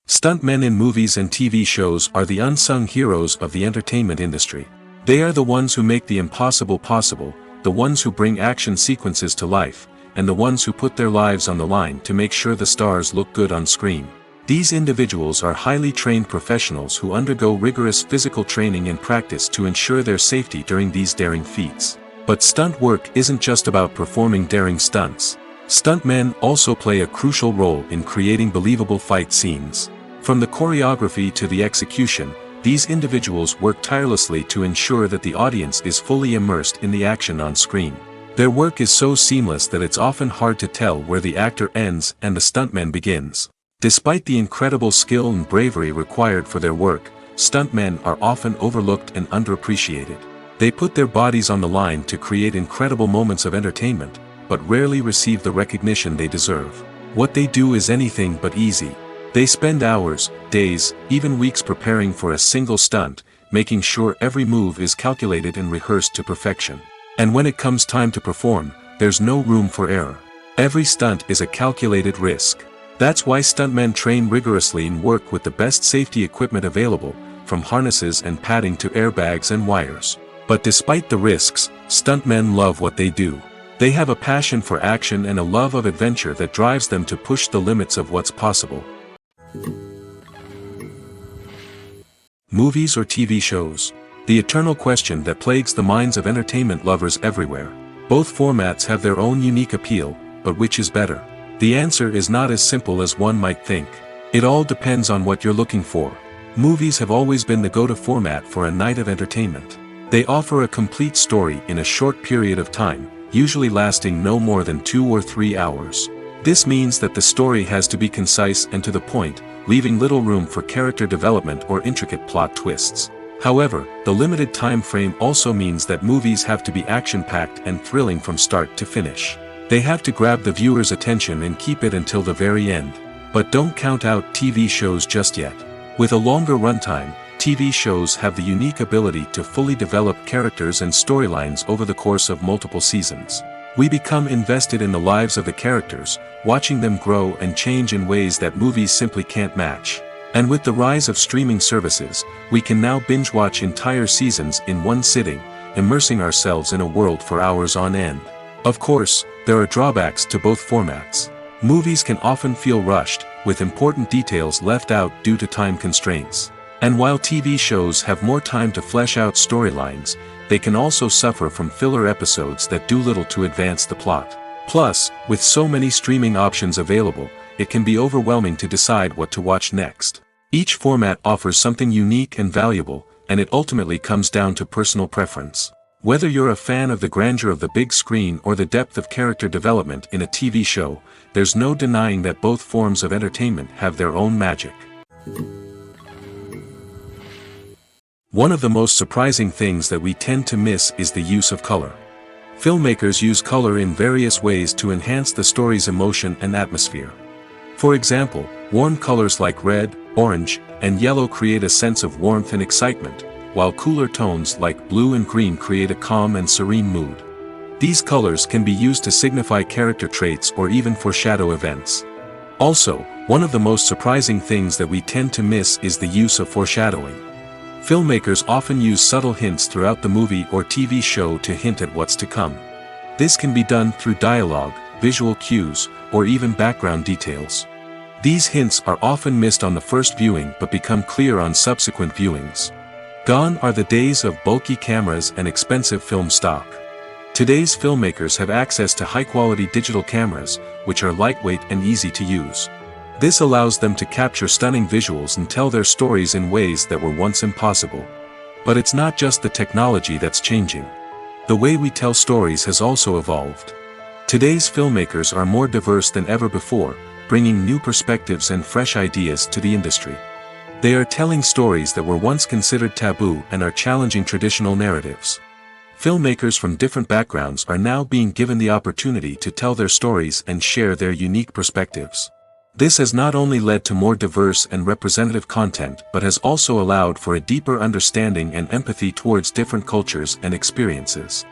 Stuntmen in movies and TV shows are the unsung heroes of the entertainment industry. They are the ones who make the impossible possible, the ones who bring action sequences to life, and the ones who put their lives on the line to make sure the stars look good on screen. These individuals are highly trained professionals who undergo rigorous physical training and practice to ensure their safety during these daring feats. But stunt work isn't just about performing daring stunts. Stuntmen also play a crucial role in creating believable fight scenes. From the choreography to the execution, these individuals work tirelessly to ensure that the audience is fully immersed in the action on screen. Their work is so seamless that it's often hard to tell where the actor ends and the stuntman begins. Despite the incredible skill and bravery required for their work, stuntmen are often overlooked and underappreciated. They put their bodies on the line to create incredible moments of entertainment, but rarely receive the recognition they deserve. What they do is anything but easy. They spend hours, days, even weeks preparing for a single stunt, making sure every move is calculated and rehearsed to perfection. And when it comes time to perform, there's no room for error. Every stunt is a calculated risk. That's why stuntmen train rigorously and work with the best safety equipment available, from harnesses and padding to airbags and wires. But despite the risks, stuntmen love what they do. They have a passion for action and a love of adventure that drives them to push the limits of what's possible. Movies or TV shows? The eternal question that plagues the minds of entertainment lovers everywhere. Both formats have their own unique appeal, but which is better? The answer is not as simple as one might think. It all depends on what you're looking for. Movies have always been the go-to format for a night of entertainment. They offer a complete story in a short period of time, usually lasting no more than 2 or 3 hours. This means that the story has to be concise and to the point, leaving little room for character development or intricate plot twists. However, the limited time frame also means that movies have to be action-packed and thrilling from start to finish. They have to grab the viewer's attention and keep it until the very end. But don't count out TV shows just yet. With a longer runtime, TV shows have the unique ability to fully develop characters and storylines over the course of multiple seasons. We become invested in the lives of the characters, watching them grow and change in ways that movies simply can't match. And with the rise of streaming services, we can now binge-watch entire seasons in one sitting, immersing ourselves in a world for hours on end. Of course, there are drawbacks to both formats. Movies can often feel rushed, with important details left out due to time constraints. And while TV shows have more time to flesh out storylines, they can also suffer from filler episodes that do little to advance the plot. Plus, with so many streaming options available, it can be overwhelming to decide what to watch next. Each format offers something unique and valuable, and it ultimately comes down to personal preference. Whether you're a fan of the grandeur of the big screen or the depth of character development in a TV show, there's no denying that both forms of entertainment have their own magic. One of the most surprising things that we tend to miss is the use of color. Filmmakers use color in various ways to enhance the story's emotion and atmosphere. For example, warm colors like red, orange, and yellow create a sense of warmth and excitement, while cooler tones like blue and green create a calm and serene mood. These colors can be used to signify character traits or even foreshadow events. Also, one of the most surprising things that we tend to miss is the use of foreshadowing. Filmmakers often use subtle hints throughout the movie or TV show to hint at what's to come. This can be done through dialogue, visual cues, or even background details. These hints are often missed on the first viewing but become clear on subsequent viewings. Gone are the days of bulky cameras and expensive film stock. Today's filmmakers have access to high-quality digital cameras, which are lightweight and easy to use. This allows them to capture stunning visuals and tell their stories in ways that were once impossible. But it's not just the technology that's changing. The way we tell stories has also evolved. Today's filmmakers are more diverse than ever before, bringing new perspectives and fresh ideas to the industry. They are telling stories that were once considered taboo and are challenging traditional narratives. Filmmakers from different backgrounds are now being given the opportunity to tell their stories and share their unique perspectives. This has not only led to more diverse and representative content but has also allowed for a deeper understanding and empathy towards different cultures and experiences.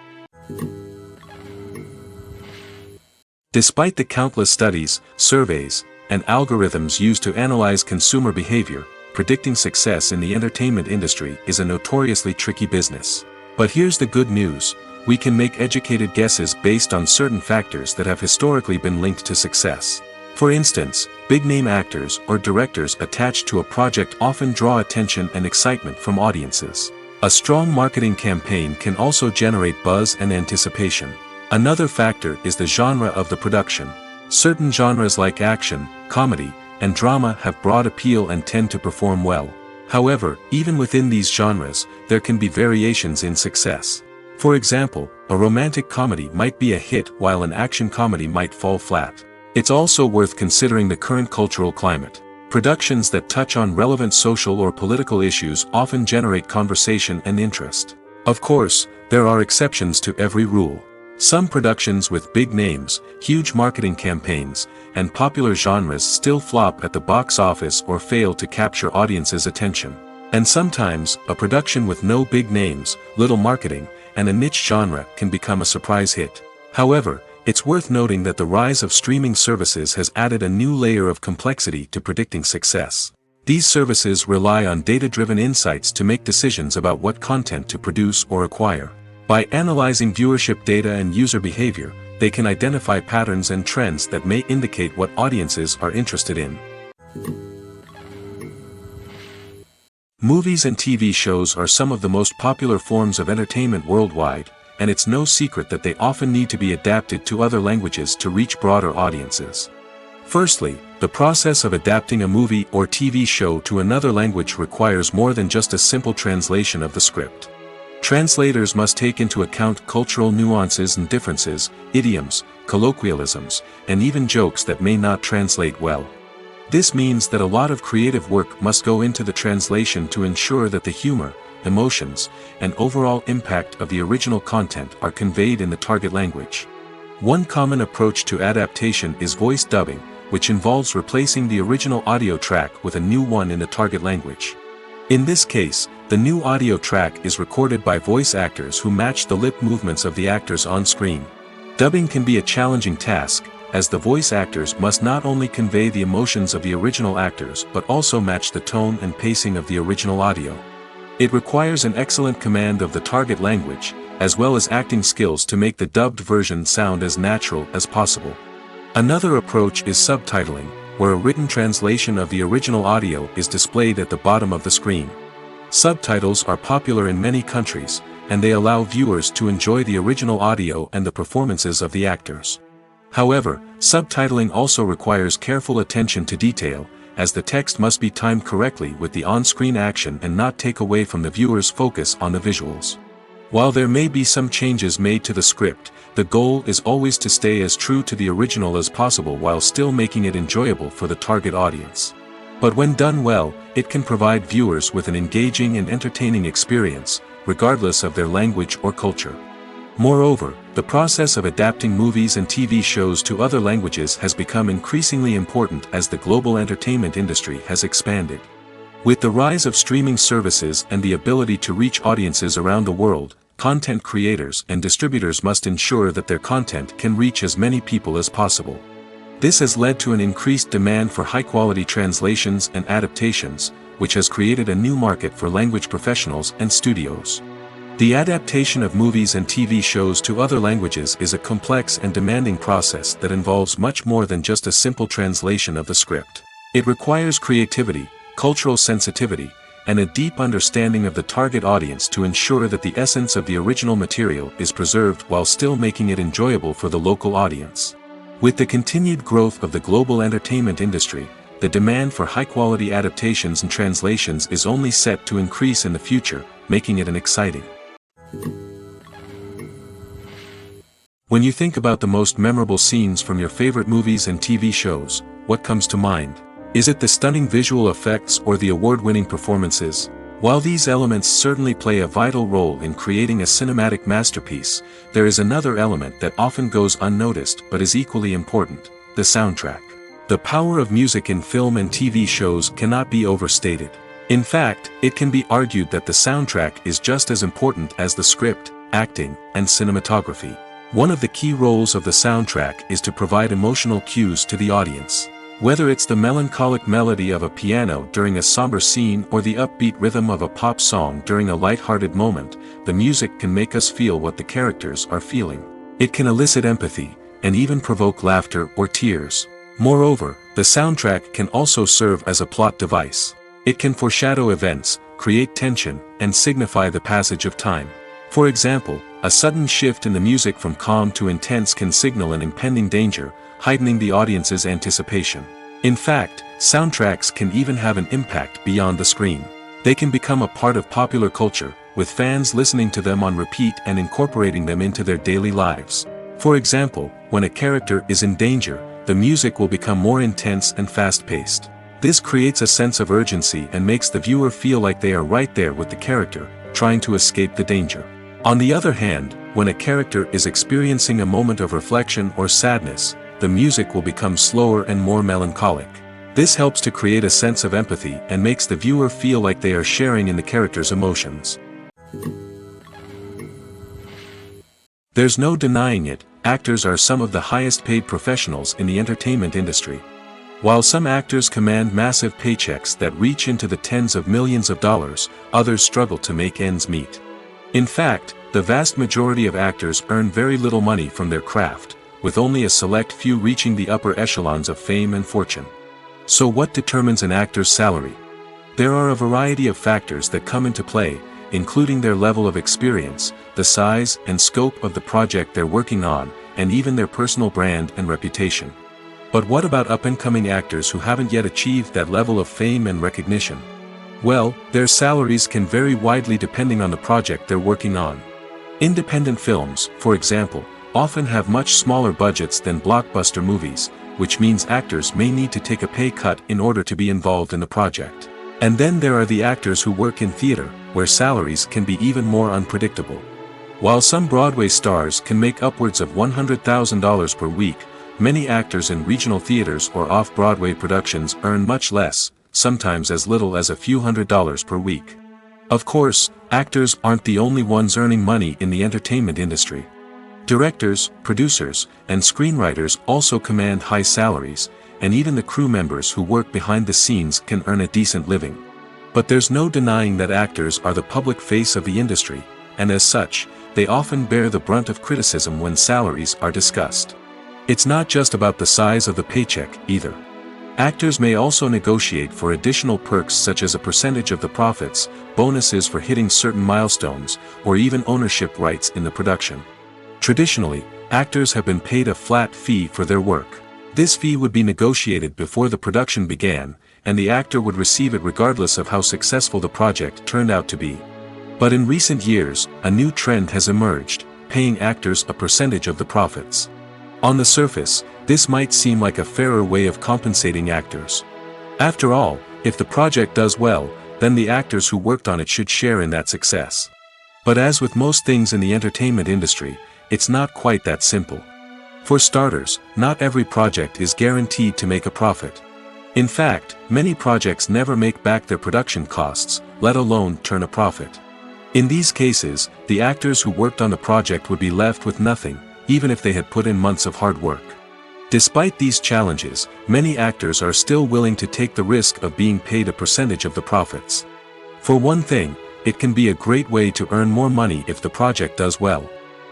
Despite the countless studies, surveys, and algorithms used to analyze consumer behavior, predicting success in the entertainment industry is a notoriously tricky business. But here's the good news: we can make educated guesses based on certain factors that have historically been linked to success. For instance, big-name actors or directors attached to a project often draw attention and excitement from audiences. A strong marketing campaign can also generate buzz and anticipation. Another factor is the genre of the production. Certain genres like action, comedy, and drama have broad appeal and tend to perform well. However, even within these genres, there can be variations in success. For example, a romantic comedy might be a hit while an action comedy might fall flat. It's also worth considering the current cultural climate. Productions that touch on relevant social or political issues often generate conversation and interest. Of course, there are exceptions to every rule. Some productions with big names, huge marketing campaigns, and popular genres still flop at the box office or fail to capture audiences' attention. And sometimes, a production with no big names, little marketing, and a niche genre can become a surprise hit. However, it's worth noting that the rise of streaming services has added a new layer of complexity to predicting success. These services rely on data-driven insights to make decisions about what content to produce or acquire. By analyzing viewership data and user behavior, they can identify patterns and trends that may indicate what audiences are interested in. Movies and TV shows are some of the most popular forms of entertainment worldwide, and it's no secret that they often need to be adapted to other languages to reach broader audiences. Firstly, the process of adapting a movie or TV show to another language requires more than just a simple translation of the script. Translators must take into account cultural nuances and differences, idioms, colloquialisms, and even jokes that may not translate well. This means that a lot of creative work must go into the translation to ensure that the humor, emotions, and overall impact of the original content are conveyed in the target language. One common approach to adaptation is voice dubbing, which involves replacing the original audio track with a new one in the target language. In this case, the new audio track is recorded by voice actors who match the lip movements of the actors on screen. Dubbing can be a challenging task, as the voice actors must not only convey the emotions of the original actors but also match the tone and pacing of the original audio. It requires an excellent command of the target language, as well as acting skills to make the dubbed version sound as natural as possible. Another approach is subtitling, where a written translation of the original audio is displayed at the bottom of the screen. Subtitles are popular in many countries, and they allow viewers to enjoy the original audio and the performances of the actors. However, subtitling also requires careful attention to detail, as the text must be timed correctly with the on-screen action and not take away from the viewer's focus on the visuals. While there may be some changes made to the script, the goal is always to stay as true to the original as possible while still making it enjoyable for the target audience. But when done well, it can provide viewers with an engaging and entertaining experience, regardless of their language or culture. Moreover, the process of adapting movies and TV shows to other languages has become increasingly important as the global entertainment industry has expanded. With the rise of streaming services and the ability to reach audiences around the world, content creators and distributors must ensure that their content can reach as many people as possible. This has led to an increased demand for high-quality translations and adaptations, which has created a new market for language professionals and studios. The adaptation of movies and TV shows to other languages is a complex and demanding process that involves much more than just a simple translation of the script. It requires creativity, cultural sensitivity, and a deep understanding of the target audience to ensure that the essence of the original material is preserved while still making it enjoyable for the local audience. With the continued growth of the global entertainment industry, the demand for high-quality adaptations and translations is only set to increase in the future, making it an exciting. When you think about the most memorable scenes from your favorite movies and TV shows, what comes to mind? Is it the stunning visual effects or the award-winning performances? While these elements certainly play a vital role in creating a cinematic masterpiece, there is another element that often goes unnoticed but is equally important: the soundtrack. The power of music in film and TV shows cannot be overstated. In fact, it can be argued that the soundtrack is just as important as the script, acting, and cinematography. One of the key roles of the soundtrack is to provide emotional cues to the audience. Whether it's the melancholic melody of a piano during a somber scene or the upbeat rhythm of a pop song during a light-hearted moment, the music can make us feel what the characters are feeling. It can elicit empathy, and even provoke laughter or tears. Moreover, the soundtrack can also serve as a plot device. It can foreshadow events, create tension, and signify the passage of time. For example, a sudden shift in the music from calm to intense can signal an impending danger, heightening the audience's anticipation. In fact, soundtracks can even have an impact beyond the screen. They can become a part of popular culture, with fans listening to them on repeat and incorporating them into their daily lives. For example, when a character is in danger, the music will become more intense and fast-paced. This creates a sense of urgency and makes the viewer feel like they are right there with the character, trying to escape the danger. On the other hand, when a character is experiencing a moment of reflection or sadness, the music will become slower and more melancholic. This helps to create a sense of empathy and makes the viewer feel like they are sharing in the character's emotions. There's no denying it, actors are some of the highest paid professionals in the entertainment industry. While some actors command massive paychecks that reach into the tens of millions of dollars, others struggle to make ends meet. In fact, the vast majority of actors earn very little money from their craft, with only a select few reaching the upper echelons of fame and fortune. So what determines an actor's salary? There are a variety of factors that come into play, including their level of experience, the size and scope of the project they're working on, and even their personal brand and reputation. But what about up-and-coming actors who haven't yet achieved that level of fame and recognition? Well, their salaries can vary widely depending on the project they're working on. Independent films, for example, often have much smaller budgets than blockbuster movies, which means actors may need to take a pay cut in order to be involved in the project. And then there are the actors who work in theater, where salaries can be even more unpredictable. While some Broadway stars can make upwards of $100,000 per week, many actors in regional theaters or off-Broadway productions earn much less, sometimes as little as a few $100s per week. Of course, actors aren't the only ones earning money in the entertainment industry. Directors, producers, and screenwriters also command high salaries, and even the crew members who work behind the scenes can earn a decent living. But there's no denying that actors are the public face of the industry, and as such, they often bear the brunt of criticism when salaries are discussed. It's not just about the size of the paycheck, either. Actors may also negotiate for additional perks such as a percentage of the profits, bonuses for hitting certain milestones, or even ownership rights in the production. Traditionally, actors have been paid a flat fee for their work. This fee would be negotiated before the production began, and the actor would receive it regardless of how successful the project turned out to be. But in recent years, a new trend has emerged, paying actors a percentage of the profits. On the surface, this might seem like a fairer way of compensating actors. After all, if the project does well, then the actors who worked on it should share in that success. But as with most things in the entertainment industry, it's not quite that simple. For starters, not every project is guaranteed to make a profit. In fact, many projects never make back their production costs, let alone turn a profit. In these cases, the actors who worked on the project would be left with nothing, even if they had put in months of hard work. Despite these challenges, many actors are still willing to take the risk of being paid a percentage of the profits. For one thing, it can be a great way to earn more money if the project does well.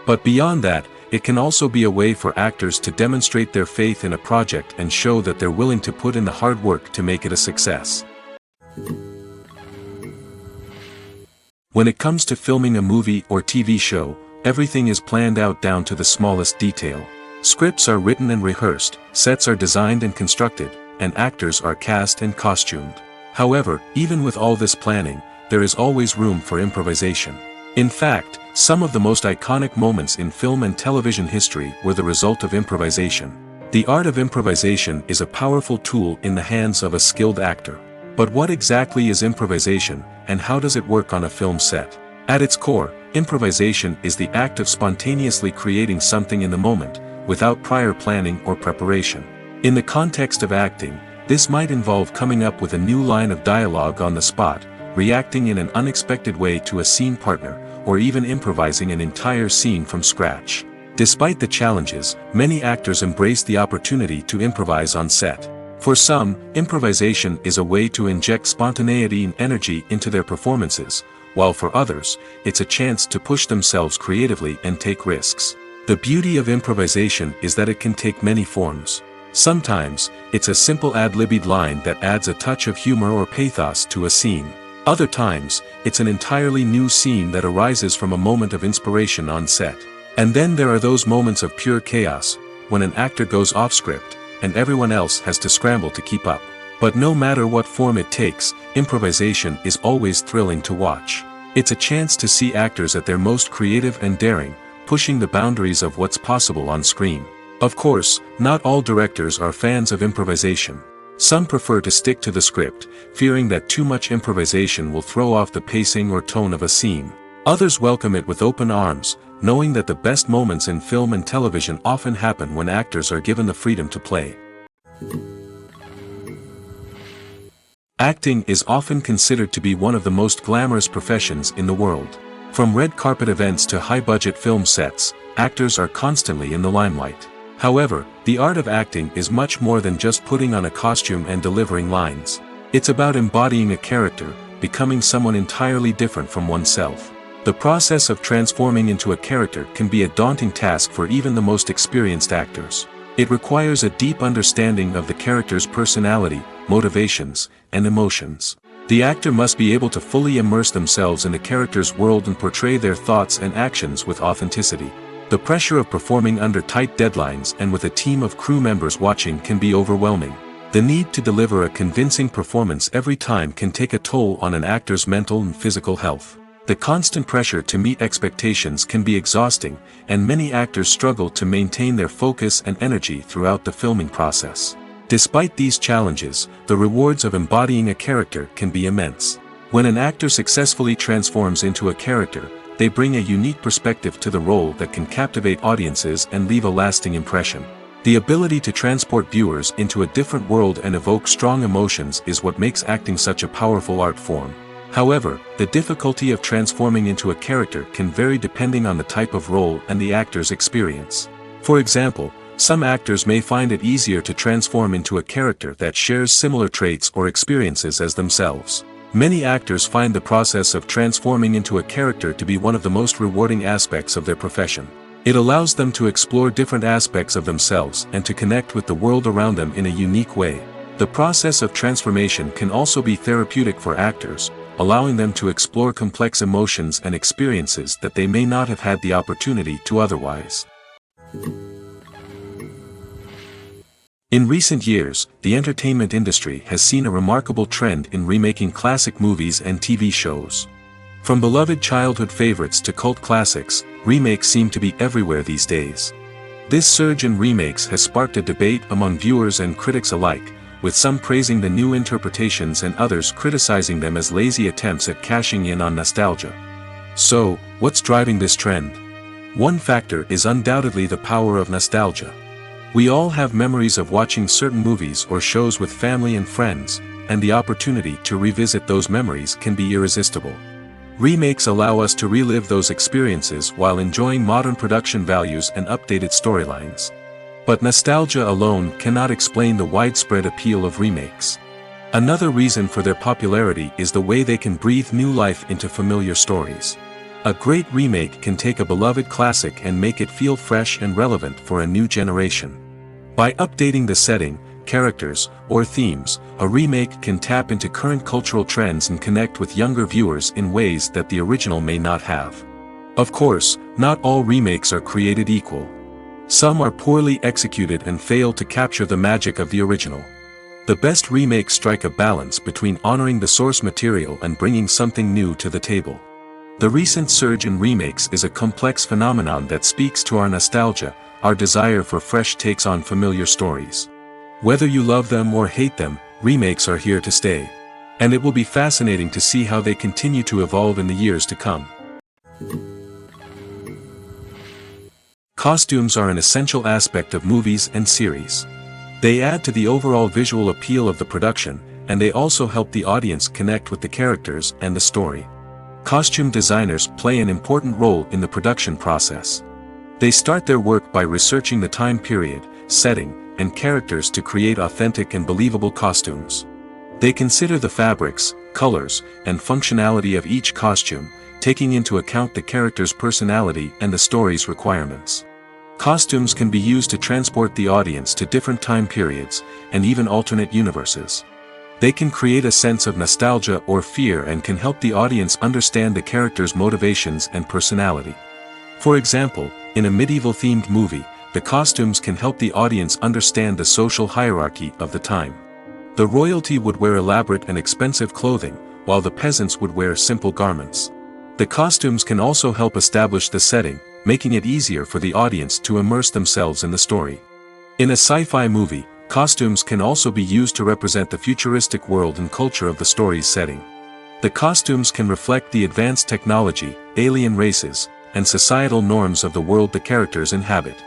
But beyond that, it can also be a way for actors to demonstrate their faith in a project and show that they're willing to put in the hard work to make it a success. When it comes to filming a movie or TV show, everything is planned out down to the smallest detail. Scripts are written and rehearsed, sets are designed and constructed, and actors are cast and costumed. However, even with all this planning, there is always room for improvisation. In fact, some of the most iconic moments in film and television history were the result of improvisation. The art of improvisation is a powerful tool in the hands of a skilled actor. But what exactly is improvisation, and how does it work on a film set? At its core, improvisation is the act of spontaneously creating something in the moment, without prior planning or preparation. In the context of acting, this might involve coming up with a new line of dialogue on the spot, reacting in an unexpected way to a scene partner, or even improvising an entire scene from scratch. Despite the challenges, many actors embrace the opportunity to improvise on set. For some, improvisation is a way to inject spontaneity and energy into their performances, while for others, it's a chance to push themselves creatively and take risks. The beauty of improvisation is that it can take many forms. Sometimes, it's a simple ad-libbed line that adds a touch of humor or pathos to a scene. Other times, it's an entirely new scene that arises from a moment of inspiration on set. And then there are those moments of pure chaos, when an actor goes off script, and everyone else has to scramble to keep up. But no matter what form it takes, improvisation is always thrilling to watch. It's a chance to see actors at their most creative and daring, pushing the boundaries of what's possible on screen. Of course, not all directors are fans of improvisation. Some prefer to stick to the script, fearing that too much improvisation will throw off the pacing or tone of a scene. Others welcome it with open arms, knowing that the best moments in film and television often happen when actors are given the freedom to play. Acting is often considered to be one of the most glamorous professions in the world. From red carpet events to high-budget film sets, actors are constantly in the limelight. However, the art of acting is much more than just putting on a costume and delivering lines. It's about embodying a character, becoming someone entirely different from oneself. The process of transforming into a character can be a daunting task for even the most experienced actors. It requires a deep understanding of the character's personality, motivations, and emotions. The actor must be able to fully immerse themselves in the character's world and portray their thoughts and actions with authenticity. The pressure of performing under tight deadlines and with a team of crew members watching can be overwhelming. The need to deliver a convincing performance every time can take a toll on an actor's mental and physical health. The constant pressure to meet expectations can be exhausting, and many actors struggle to maintain their focus and energy throughout the filming process. Despite these challenges, the rewards of embodying a character can be immense. When an actor successfully transforms into a character, they bring a unique perspective to the role that can captivate audiences and leave a lasting impression. The ability to transport viewers into a different world and evoke strong emotions is what makes acting such a powerful art form. However, the difficulty of transforming into a character can vary depending on the type of role and the actor's experience. For example, some actors may find it easier to transform into a character that shares similar traits or experiences as themselves. Many actors find the process of transforming into a character to be one of the most rewarding aspects of their profession. It allows them to explore different aspects of themselves and to connect with the world around them in a unique way. The process of transformation can also be therapeutic for actors, allowing them to explore complex emotions and experiences that they may not have had the opportunity to otherwise. In recent years, the entertainment industry has seen a remarkable trend in remaking classic movies and TV shows. From beloved childhood favorites to cult classics, remakes seem to be everywhere these days. This surge in remakes has sparked a debate among viewers and critics alike, with some praising the new interpretations and others criticizing them as lazy attempts at cashing in on nostalgia. So, what's driving this trend? One factor is undoubtedly the power of nostalgia. We all have memories of watching certain movies or shows with family and friends, and the opportunity to revisit those memories can be irresistible. Remakes allow us to relive those experiences while enjoying modern production values and updated storylines. But nostalgia alone cannot explain the widespread appeal of remakes. Another reason for their popularity is the way they can breathe new life into familiar stories. A great remake can take a beloved classic and make it feel fresh and relevant for a new generation. By updating the setting, characters, or themes, a remake can tap into current cultural trends and connect with younger viewers in ways that the original may not have. Of course, not all remakes are created equal. Some are poorly executed and fail to capture the magic of the original. The best remakes strike a balance between honoring the source material and bringing something new to the table. The recent surge in remakes is a complex phenomenon that speaks to our nostalgia, our desire for fresh takes on familiar stories. Whether you love them or hate them, remakes are here to stay. And it will be fascinating to see how they continue to evolve in the years to come. Costumes are an essential aspect of movies and series. They add to the overall visual appeal of the production, and they also help the audience connect with the characters and the story. Costume designers play an important role in the production process. They start their work by researching the time period, setting, and characters to create authentic and believable costumes. They consider the fabrics, colors, and functionality of each costume, taking into account the character's personality and the story's requirements. Costumes can be used to transport the audience to different time periods, and even alternate universes. They can create a sense of nostalgia or fear and can help the audience understand the character's motivations and personality. For example, in a medieval-themed movie, the costumes can help the audience understand the social hierarchy of the time. The royalty would wear elaborate and expensive clothing, while the peasants would wear simple garments. The costumes can also help establish the setting, making it easier for the audience to immerse themselves in the story. In a sci-fi movie, costumes can also be used to represent the futuristic world and culture of the story's setting. The costumes can reflect the advanced technology, alien races, and societal norms of the world the characters inhabit.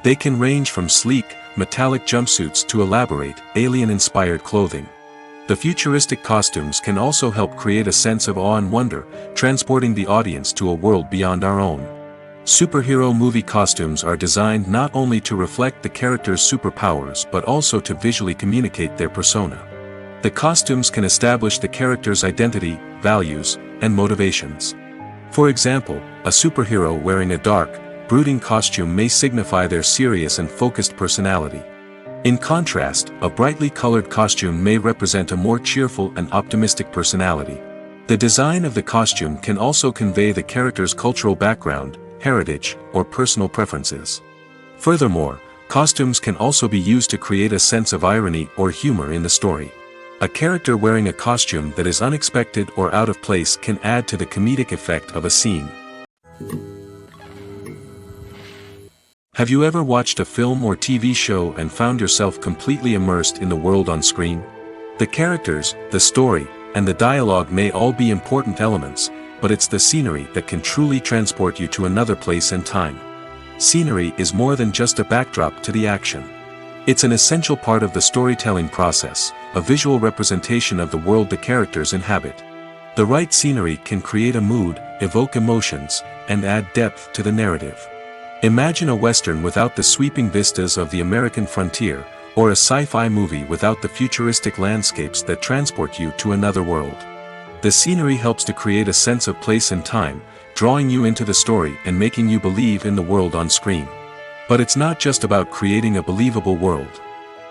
They can range from sleek, metallic jumpsuits to elaborate, alien-inspired clothing. The futuristic costumes can also help create a sense of awe and wonder, transporting the audience to a world beyond our own. Superhero movie costumes are designed not only to reflect the character's superpowers but also to visually communicate their persona. The costumes can establish the character's identity, values, and motivations. For example, a superhero wearing a dark, brooding costume may signify their serious and focused personality. In contrast, a brightly colored costume may represent a more cheerful and optimistic personality. The design of the costume can also convey the character's cultural background, heritage, or personal preferences. Furthermore, costumes can also be used to create a sense of irony or humor in the story. A character wearing a costume that is unexpected or out of place can add to the comedic effect of a scene. Have you ever watched a film or TV show and found yourself completely immersed in the world on screen? The characters, the story, and the dialogue may all be important elements, but it's the scenery that can truly transport you to another place and time. Scenery is more than just a backdrop to the action. It's an essential part of the storytelling process, a visual representation of the world the characters inhabit. The right scenery can create a mood, evoke emotions, and add depth to the narrative. Imagine a Western without the sweeping vistas of the American frontier, or a sci-fi movie without the futuristic landscapes that transport you to another world. The scenery helps to create a sense of place and time, drawing you into the story and making you believe in the world on screen. But it's not just about creating a believable world.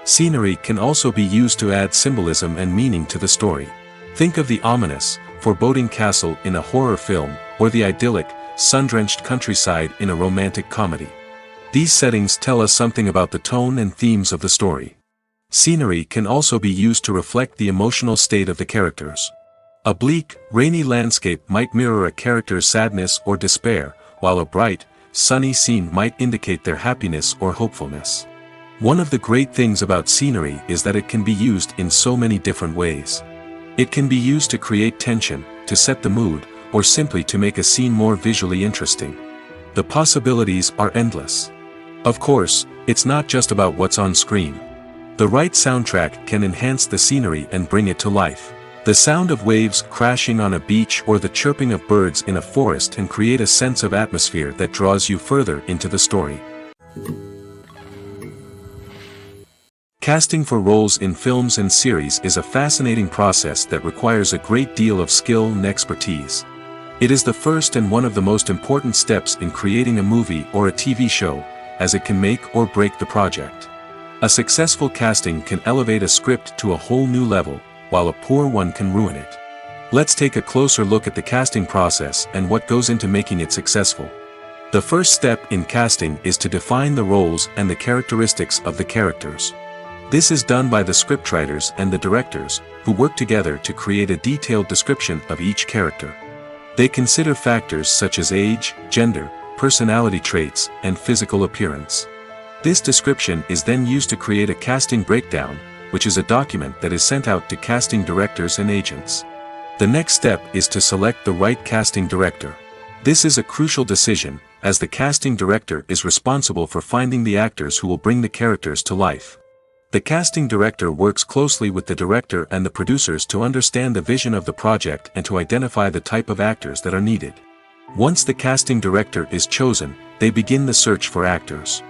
Scenery can also be used to add symbolism and meaning to the story. Think of the ominous, foreboding castle in a horror film, or the idyllic, sun-drenched countryside in a romantic comedy. These settings tell us something about the tone and themes of the story. Scenery can also be used to reflect the emotional state of the characters. A bleak, rainy landscape might mirror a character's sadness or despair, while a bright, sunny scene might indicate their happiness or hopefulness. One of the great things about scenery is that it can be used in so many different ways. It can be used to create tension, to set the mood, or simply to make a scene more visually interesting. The possibilities are endless. Of course, it's not just about what's on screen. The right soundtrack can enhance the scenery and bring it to life. The sound of waves crashing on a beach or the chirping of birds in a forest can create a sense of atmosphere that draws you further into the story. Casting for roles in films and series is a fascinating process that requires a great deal of skill and expertise. It is the first and one of the most important steps in creating a movie or a TV show, as it can make or break the project. A successful casting can elevate a script to a whole new level, while a poor one can ruin it. Let's take a closer look at the casting process and what goes into making it successful. The first step in casting is to define the roles and the characteristics of the characters. This is done by the scriptwriters and the directors, who work together to create a detailed description of each character. They consider factors such as age, gender, personality traits, and physical appearance. This description is then used to create a casting breakdown, which is a document that is sent out to casting directors and agents. The next step is to select the right casting director. This is a crucial decision, as the casting director is responsible for finding the actors who will bring the characters to life. The casting director works closely with the director and the producers to understand the vision of the project and to identify the type of actors that are needed. Once the casting director is chosen, they begin the search for actors.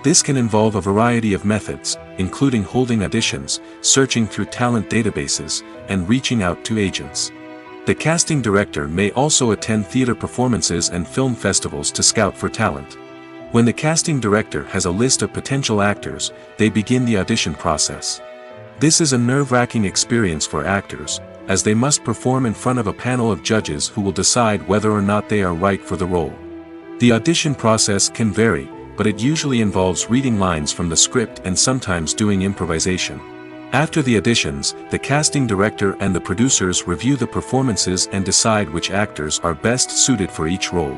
This can involve a variety of methods, including holding auditions, searching through talent databases, and reaching out to agents. The casting director may also attend theater performances and film festivals to scout for talent. When the casting director has a list of potential actors, they begin the audition process. This is a nerve-wracking experience for actors, as they must perform in front of a panel of judges who will decide whether or not they are right for the role. The audition process can vary, but it usually involves reading lines from the script and sometimes doing improvisation. After the auditions, the casting director and the producers review the performances and decide which actors are best suited for each role.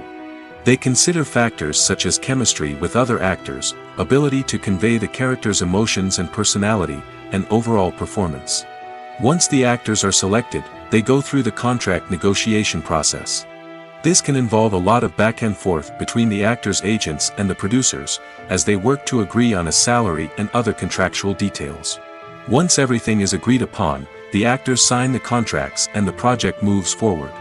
They consider factors such as chemistry with other actors, ability to convey the character's emotions and personality, and overall performance. Once the actors are selected, they go through the contract negotiation process. This can involve a lot of back and forth between the actors' agents and the producers, as they work to agree on a salary and other contractual details. Once everything is agreed upon, the actors sign the contracts and the project moves forward.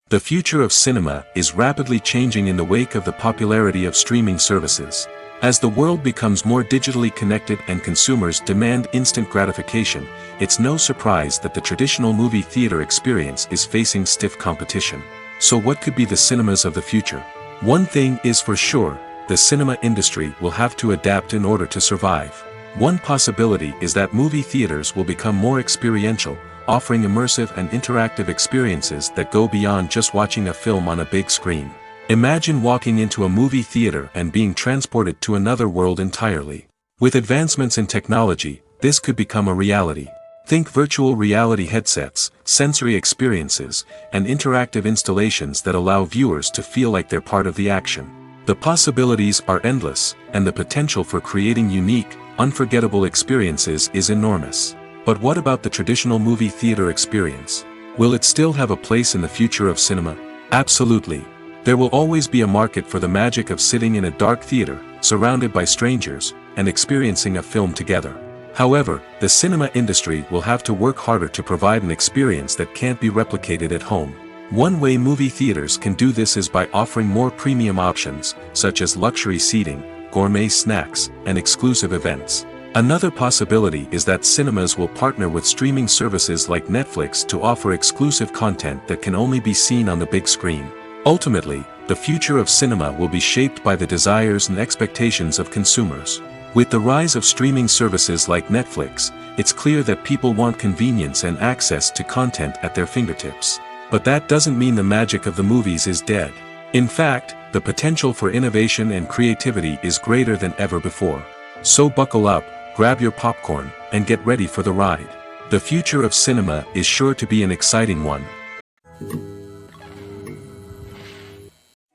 The future of cinema is rapidly changing in the wake of the popularity of streaming services. As the world becomes more digitally connected and consumers demand instant gratification, it's no surprise that the traditional movie theater experience is facing stiff competition. So what could be the cinemas of the future? One thing is for sure, the cinema industry will have to adapt in order to survive. One possibility is that movie theaters will become more experiential, offering immersive and interactive experiences that go beyond just watching a film on a big screen. Imagine walking into a movie theater and being transported to another world entirely. With advancements in technology, this could become a reality. Think virtual reality headsets, sensory experiences, and interactive installations that allow viewers to feel like they're part of the action. The possibilities are endless, and the potential for creating unique, unforgettable experiences is enormous. But what about the traditional movie theater experience? Will it still have a place in the future of cinema? Absolutely. There will always be a market for the magic of sitting in a dark theater, surrounded by strangers, and experiencing a film together. However, the cinema industry will have to work harder to provide an experience that can't be replicated at home. One way movie theaters can do this is by offering more premium options, such as luxury seating, gourmet snacks, and exclusive events. Another possibility is that cinemas will partner with streaming services like Netflix to offer exclusive content that can only be seen on the big screen. Ultimately, the future of cinema will be shaped by the desires and expectations of consumers. With the rise of streaming services like Netflix, it's clear that people want convenience and access to content at their fingertips. But that doesn't mean the magic of the movies is dead. In fact, the potential for innovation and creativity is greater than ever before. So buckle up, grab your popcorn, and get ready for the ride. The future of cinema is sure to be an exciting one.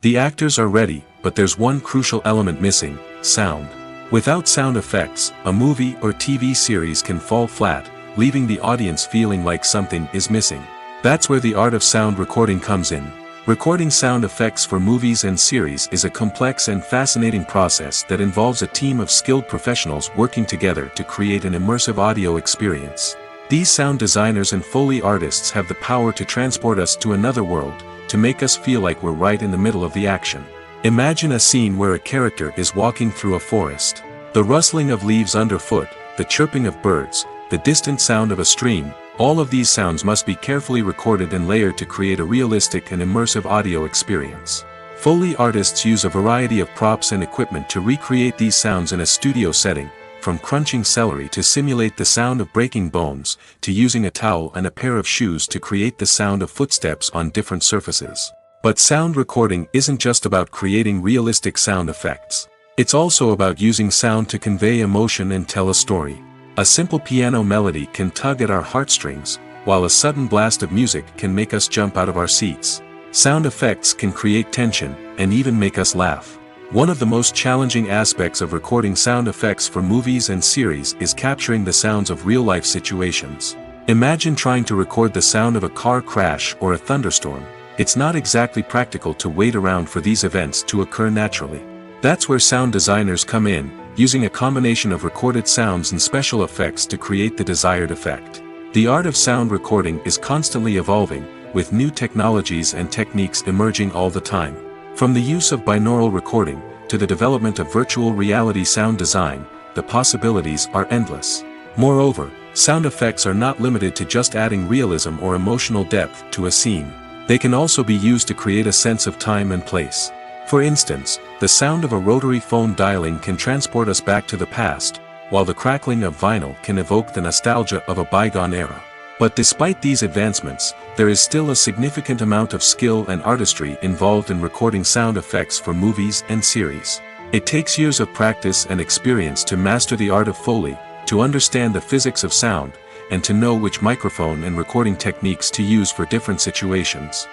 The actors are ready, but there's one crucial element missing: sound. Without sound effects, a movie or TV series can fall flat, leaving the audience feeling like something is missing. That's where the art of sound recording comes in. Recording sound effects for movies and series is a complex and fascinating process that involves a team of skilled professionals working together to create an immersive audio experience. These sound designers and Foley artists have the power to transport us to another world, to make us feel like we're right in the middle of the action. Imagine a scene where a character is walking through a forest. The rustling of leaves underfoot, the chirping of birds, the distant sound of a stream, all of these sounds must be carefully recorded and layered to create a realistic and immersive audio experience. Foley artists use a variety of props and equipment to recreate these sounds in a studio setting, from crunching celery to simulate the sound of breaking bones, to using a towel and a pair of shoes to create the sound of footsteps on different surfaces. But sound recording isn't just about creating realistic sound effects. It's also about using sound to convey emotion and tell a story. A simple piano melody can tug at our heartstrings, while a sudden blast of music can make us jump out of our seats. Sound effects can create tension, and even make us laugh. One of the most challenging aspects of recording sound effects for movies and series is capturing the sounds of real-life situations. Imagine trying to record the sound of a car crash or a thunderstorm. It's not exactly practical to wait around for these events to occur naturally. That's where sound designers come in, using a combination of recorded sounds and special effects to create the desired effect. The art of sound recording is constantly evolving, with new technologies and techniques emerging all the time. From the use of binaural recording, to the development of virtual reality sound design, the possibilities are endless. Moreover, sound effects are not limited to just adding realism or emotional depth to a scene. They can also be used to create a sense of time and place. For instance, the sound of a rotary phone dialing can transport us back to the past, while the crackling of vinyl can evoke the nostalgia of a bygone era. But despite these advancements, there is still a significant amount of skill and artistry involved in recording sound effects for movies and series. It takes years of practice and experience to master the art of Foley, to understand the physics of sound, and to know which microphone and recording techniques to use for different situations.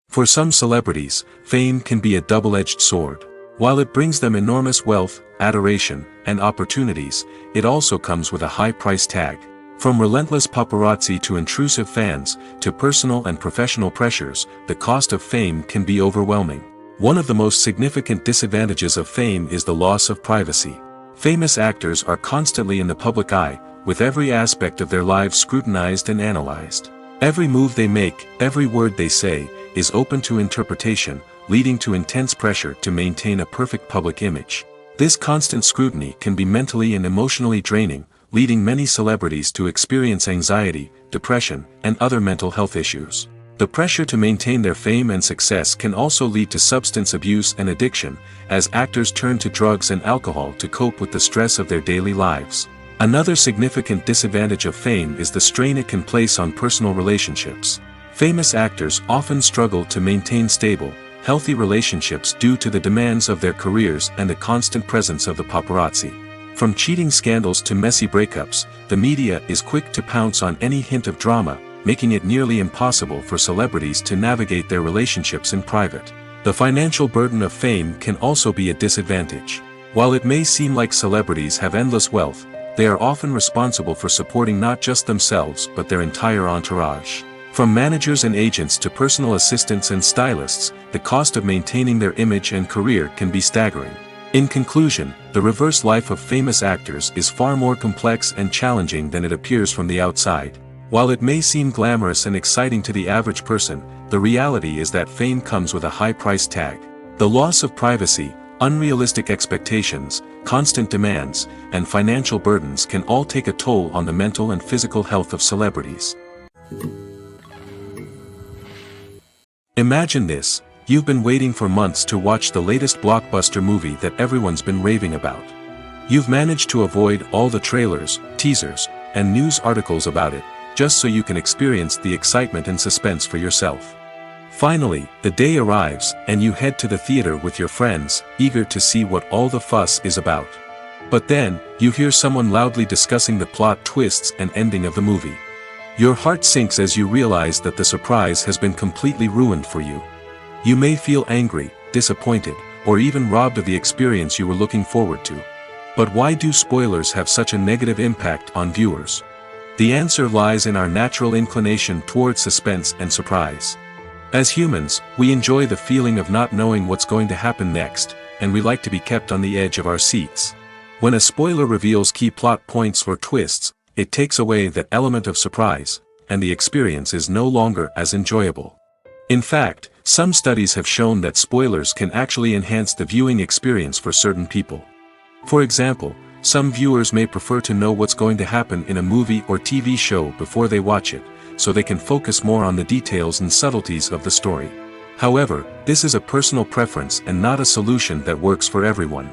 For some celebrities, fame can be a double-edged sword. While it brings them enormous wealth, adoration, and opportunities, it also comes with a high price tag. From relentless paparazzi to intrusive fans, to personal and professional pressures, the cost of fame can be overwhelming. One of the most significant disadvantages of fame is the loss of privacy. Famous actors are constantly in the public eye, with every aspect of their lives scrutinized and analyzed. Every move they make, every word they say, is open to interpretation, leading to intense pressure to maintain a perfect public image. This constant scrutiny can be mentally and emotionally draining, leading many celebrities to experience anxiety, depression, and other mental health issues. The pressure to maintain their fame and success can also lead to substance abuse and addiction, as actors turn to drugs and alcohol to cope with the stress of their daily lives. Another significant disadvantage of fame is the strain it can place on personal relationships. Famous actors often struggle to maintain stable, healthy relationships due to the demands of their careers and the constant presence of the paparazzi. From cheating scandals to messy breakups, the media is quick to pounce on any hint of drama, making it nearly impossible for celebrities to navigate their relationships in private. The financial burden of fame can also be a disadvantage. While it may seem like celebrities have endless wealth, they are often responsible for supporting not just themselves but their entire entourage. From managers and agents to personal assistants and stylists, the cost of maintaining their image and career can be staggering. In conclusion, the reverse life of famous actors is far more complex and challenging than it appears from the outside. While it may seem glamorous and exciting to the average person, the reality is that fame comes with a high price tag. The loss of privacy, unrealistic expectations, constant demands, and financial burdens can all take a toll on the mental and physical health of celebrities. Imagine this: you've been waiting for months to watch the latest blockbuster movie that everyone's been raving about. You've managed to avoid all the trailers, teasers, and news articles about it, just so you can experience the excitement and suspense for yourself. Finally, the day arrives, and you head to the theater with your friends, eager to see what all the fuss is about. But then, you hear someone loudly discussing the plot twists and ending of the movie. Your heart sinks as you realize that the surprise has been completely ruined for you. You may feel angry, disappointed, or even robbed of the experience you were looking forward to. But why do spoilers have such a negative impact on viewers? The answer lies in our natural inclination toward suspense and surprise. As humans, we enjoy the feeling of not knowing what's going to happen next, and we like to be kept on the edge of our seats. When a spoiler reveals key plot points or twists, it takes away that element of surprise, and the experience is no longer as enjoyable. In fact, some studies have shown that spoilers can actually enhance the viewing experience for certain people. For example, some viewers may prefer to know what's going to happen in a movie or TV show before they watch it, so they can focus more on the details and subtleties of the story. However, this is a personal preference and not a solution that works for everyone.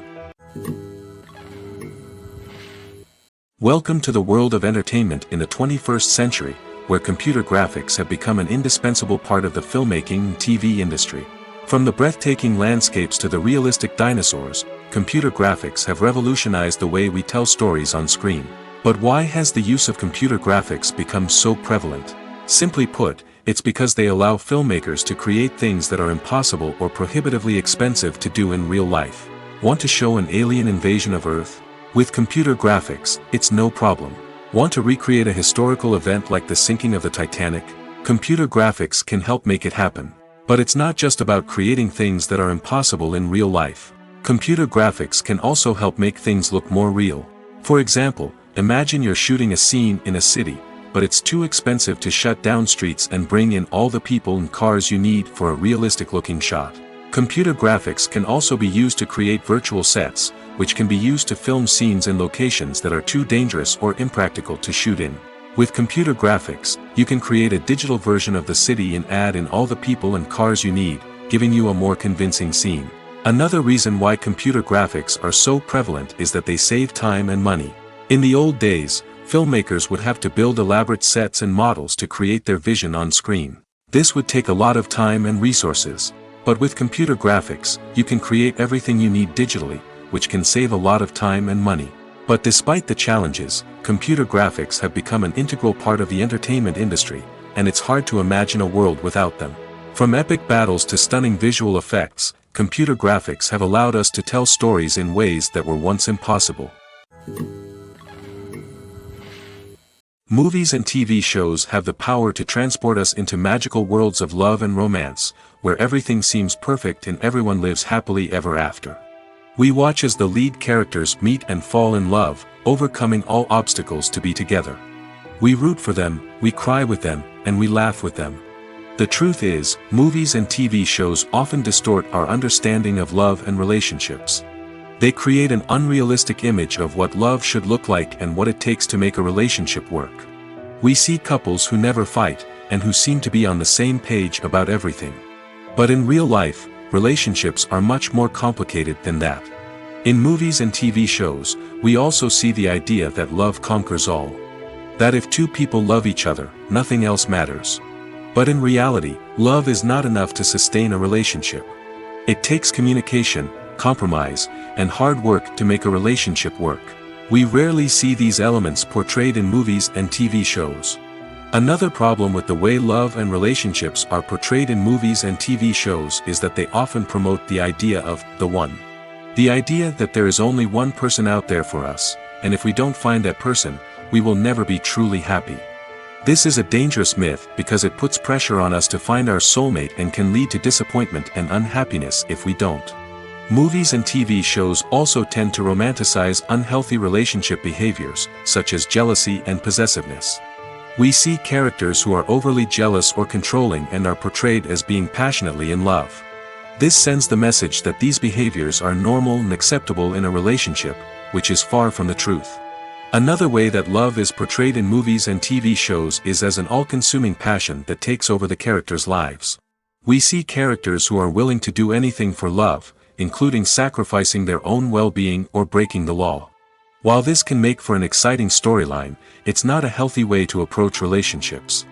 Welcome to the world of entertainment in the 21st century, where computer graphics have become an indispensable part of the filmmaking and TV industry. From the breathtaking landscapes to the realistic dinosaurs, computer graphics have revolutionized the way we tell stories on screen. But why has the use of computer graphics become so prevalent? Simply put, it's because they allow filmmakers to create things that are impossible or prohibitively expensive to do in real life. Want to show an alien invasion of Earth? With computer graphics, it's no problem. Want to recreate a historical event like the sinking of the Titanic? Computer graphics can help make it happen. But it's not just about creating things that are impossible in real life. Computer graphics can also help make things look more real. For example, imagine you're shooting a scene in a city, but it's too expensive to shut down streets and bring in all the people and cars you need for a realistic-looking shot. Computer graphics can also be used to create virtual sets, which can be used to film scenes in locations that are too dangerous or impractical to shoot in. With computer graphics, you can create a digital version of the city and add in all the people and cars you need, giving you a more convincing scene. Another reason why computer graphics are so prevalent is that they save time and money. In the old days, filmmakers would have to build elaborate sets and models to create their vision on screen. This would take a lot of time and resources. But with computer graphics, you can create everything you need digitally, which can save a lot of time and money. But despite the challenges, computer graphics have become an integral part of the entertainment industry, and it's hard to imagine a world without them. From epic battles to stunning visual effects, computer graphics have allowed us to tell stories in ways that were once impossible. Movies and TV shows have the power to transport us into magical worlds of love and romance, where everything seems perfect and everyone lives happily ever after. We watch as the lead characters meet and fall in love, overcoming all obstacles to be together. We root for them, we cry with them, and we laugh with them. The truth is, movies and TV shows often distort our understanding of love and relationships. They create an unrealistic image of what love should look like and what it takes to make a relationship work. We see couples who never fight, and who seem to be on the same page about everything. But in real life, relationships are much more complicated than that. In movies and TV shows, we also see the idea that love conquers all. That if two people love each other, nothing else matters. But in reality, love is not enough to sustain a relationship. It takes communication, compromise, and hard work to make a relationship work. We rarely see these elements portrayed in movies and TV shows. Another problem with the way love and relationships are portrayed in movies and TV shows is that they often promote the idea of the one. The idea that there is only one person out there for us, and if we don't find that person, we will never be truly happy. This is a dangerous myth because it puts pressure on us to find our soulmate and can lead to disappointment and unhappiness if we don't. Movies and TV shows also tend to romanticize unhealthy relationship behaviors, such as jealousy and possessiveness. We see characters who are overly jealous or controlling and are portrayed as being passionately in love. This sends the message that these behaviors are normal and acceptable in a relationship, which is far from the truth. Another way that love is portrayed in movies and TV shows is as an all-consuming passion that takes over the characters' lives. We see characters who are willing to do anything for love, including sacrificing their own well-being or breaking the law. While this can make for an exciting storyline, it's not a healthy way to approach relationships.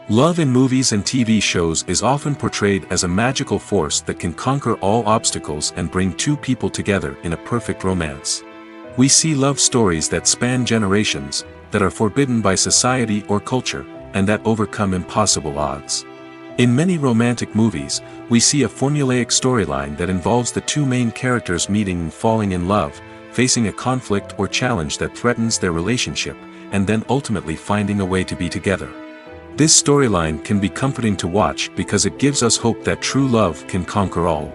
Love in movies and TV shows is often portrayed as a magical force that can conquer all obstacles and bring two people together in a perfect romance. We see love stories that span generations, that are forbidden by society or culture, and that overcome impossible odds. In many romantic movies, we see a formulaic storyline that involves the two main characters meeting and falling in love, facing a conflict or challenge that threatens their relationship, and then ultimately finding a way to be together. This storyline can be comforting to watch because it gives us hope that true love can conquer all.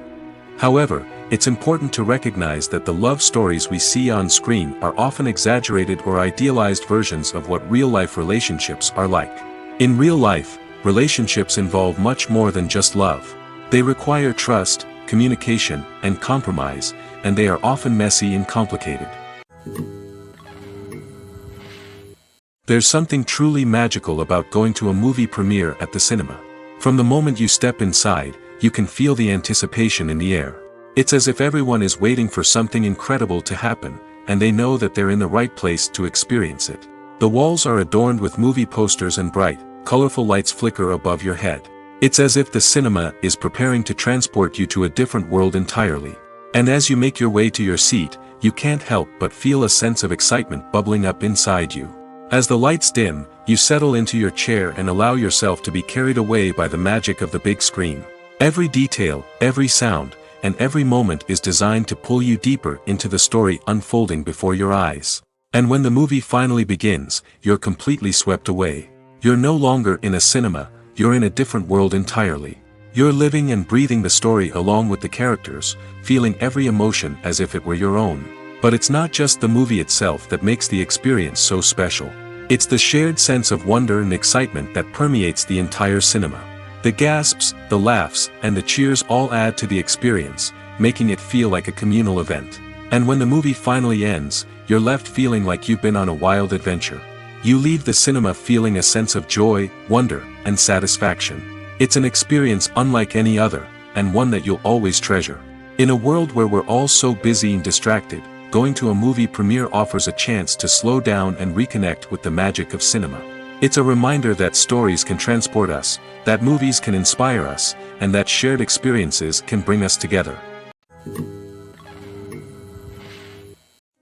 However, it's important to recognize that the love stories we see on screen are often exaggerated or idealized versions of what real-life relationships are like. In real life, relationships involve much more than just love. They require trust, communication, and compromise, and they are often messy and complicated. There's something truly magical about going to a movie premiere at the cinema. From the moment you step inside, you can feel the anticipation in the air. It's as if everyone is waiting for something incredible to happen, and they know that they're in the right place to experience it. The walls are adorned with movie posters and bright, colorful lights flicker above your head. It's as if the cinema is preparing to transport you to a different world entirely. And as you make your way to your seat, you can't help but feel a sense of excitement bubbling up inside you. As the lights dim, you settle into your chair and allow yourself to be carried away by the magic of the big screen. Every detail, every sound, and every moment is designed to pull you deeper into the story unfolding before your eyes. And when the movie finally begins, you're completely swept away. You're no longer in a cinema, you're in a different world entirely. You're living and breathing the story along with the characters, feeling every emotion as if it were your own. But it's not just the movie itself that makes the experience so special. It's the shared sense of wonder and excitement that permeates the entire cinema. The gasps, the laughs, and the cheers all add to the experience, making it feel like a communal event. And when the movie finally ends, you're left feeling like you've been on a wild adventure. You leave the cinema feeling a sense of joy, wonder, and satisfaction. It's an experience unlike any other, and one that you'll always treasure. In a world where we're all so busy and distracted, going to a movie premiere offers a chance to slow down and reconnect with the magic of cinema. It's a reminder that stories can transport us, that movies can inspire us, and that shared experiences can bring us together.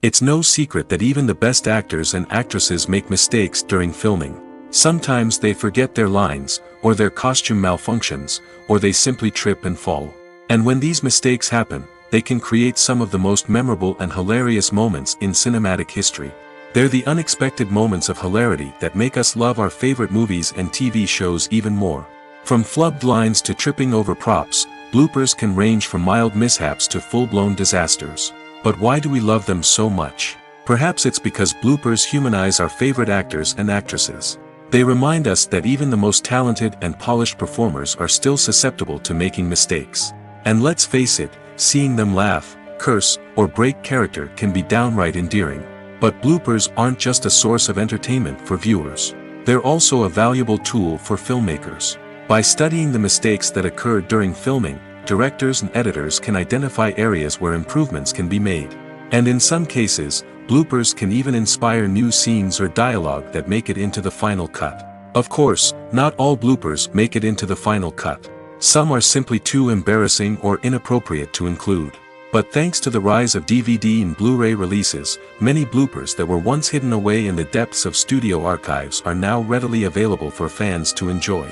It's no secret that even the best actors and actresses make mistakes during filming. Sometimes they forget their lines, or their costume malfunctions, or they simply trip and fall. And when these mistakes happen, they can create some of the most memorable and hilarious moments in cinematic history. They're the unexpected moments of hilarity that make us love our favorite movies and TV shows even more. From flubbed lines to tripping over props, bloopers can range from mild mishaps to full-blown disasters. But why do we love them so much? Perhaps it's because bloopers humanize our favorite actors and actresses. They remind us that even the most talented and polished performers are still susceptible to making mistakes. And let's face it, seeing them laugh, curse, or break character can be downright endearing. But bloopers aren't just a source of entertainment for viewers. They're also a valuable tool for filmmakers. By studying the mistakes that occurred during filming, directors and editors can identify areas where improvements can be made. And in some cases, bloopers can even inspire new scenes or dialogue that make it into the final cut. Of course, not all bloopers make it into the final cut. Some are simply too embarrassing or inappropriate to include. But thanks to the rise of DVD and Blu-ray releases, many bloopers that were once hidden away in the depths of studio archives are now readily available for fans to enjoy.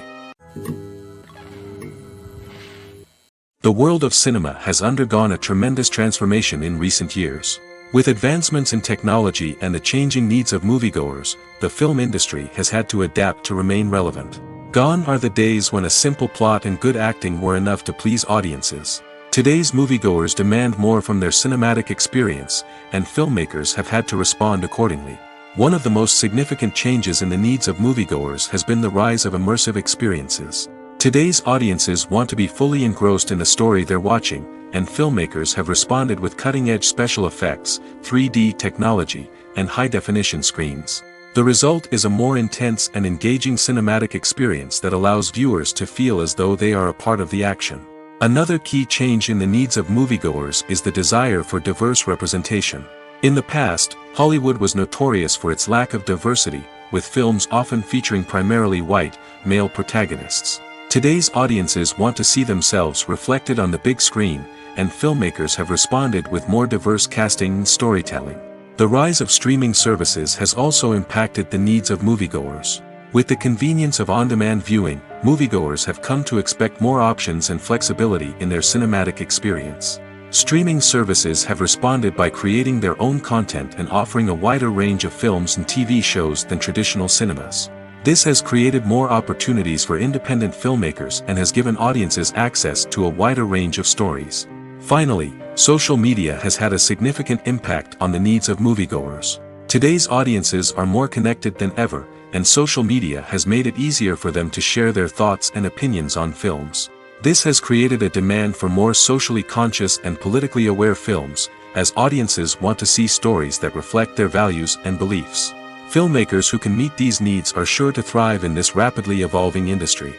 The world of cinema has undergone a tremendous transformation in recent years. With advancements in technology and the changing needs of moviegoers, the film industry has had to adapt to remain relevant. Gone are the days when a simple plot and good acting were enough to please audiences. Today's moviegoers demand more from their cinematic experience, and filmmakers have had to respond accordingly. One of the most significant changes in the needs of moviegoers has been the rise of immersive experiences. Today's audiences want to be fully engrossed in the story they're watching, and filmmakers have responded with cutting-edge special effects, 3D technology, and high-definition screens. The result is a more intense and engaging cinematic experience that allows viewers to feel as though they are a part of the action. Another key change in the needs of moviegoers is the desire for diverse representation. In the past, Hollywood was notorious for its lack of diversity, with films often featuring primarily white, male protagonists. Today's audiences want to see themselves reflected on the big screen, and filmmakers have responded with more diverse casting and storytelling. The rise of streaming services has also impacted the needs of moviegoers. With the convenience of on-demand viewing, moviegoers have come to expect more options and flexibility in their cinematic experience. Streaming services have responded by creating their own content and offering a wider range of films and TV shows than traditional cinemas. This has created more opportunities for independent filmmakers and has given audiences access to a wider range of stories. Finally, social media has had a significant impact on the needs of moviegoers. Today's audiences are more connected than ever, and social media has made it easier for them to share their thoughts and opinions on films. This has created a demand for more socially conscious and politically aware films, as audiences want to see stories that reflect their values and beliefs. Filmmakers who can meet these needs are sure to thrive in this rapidly evolving industry.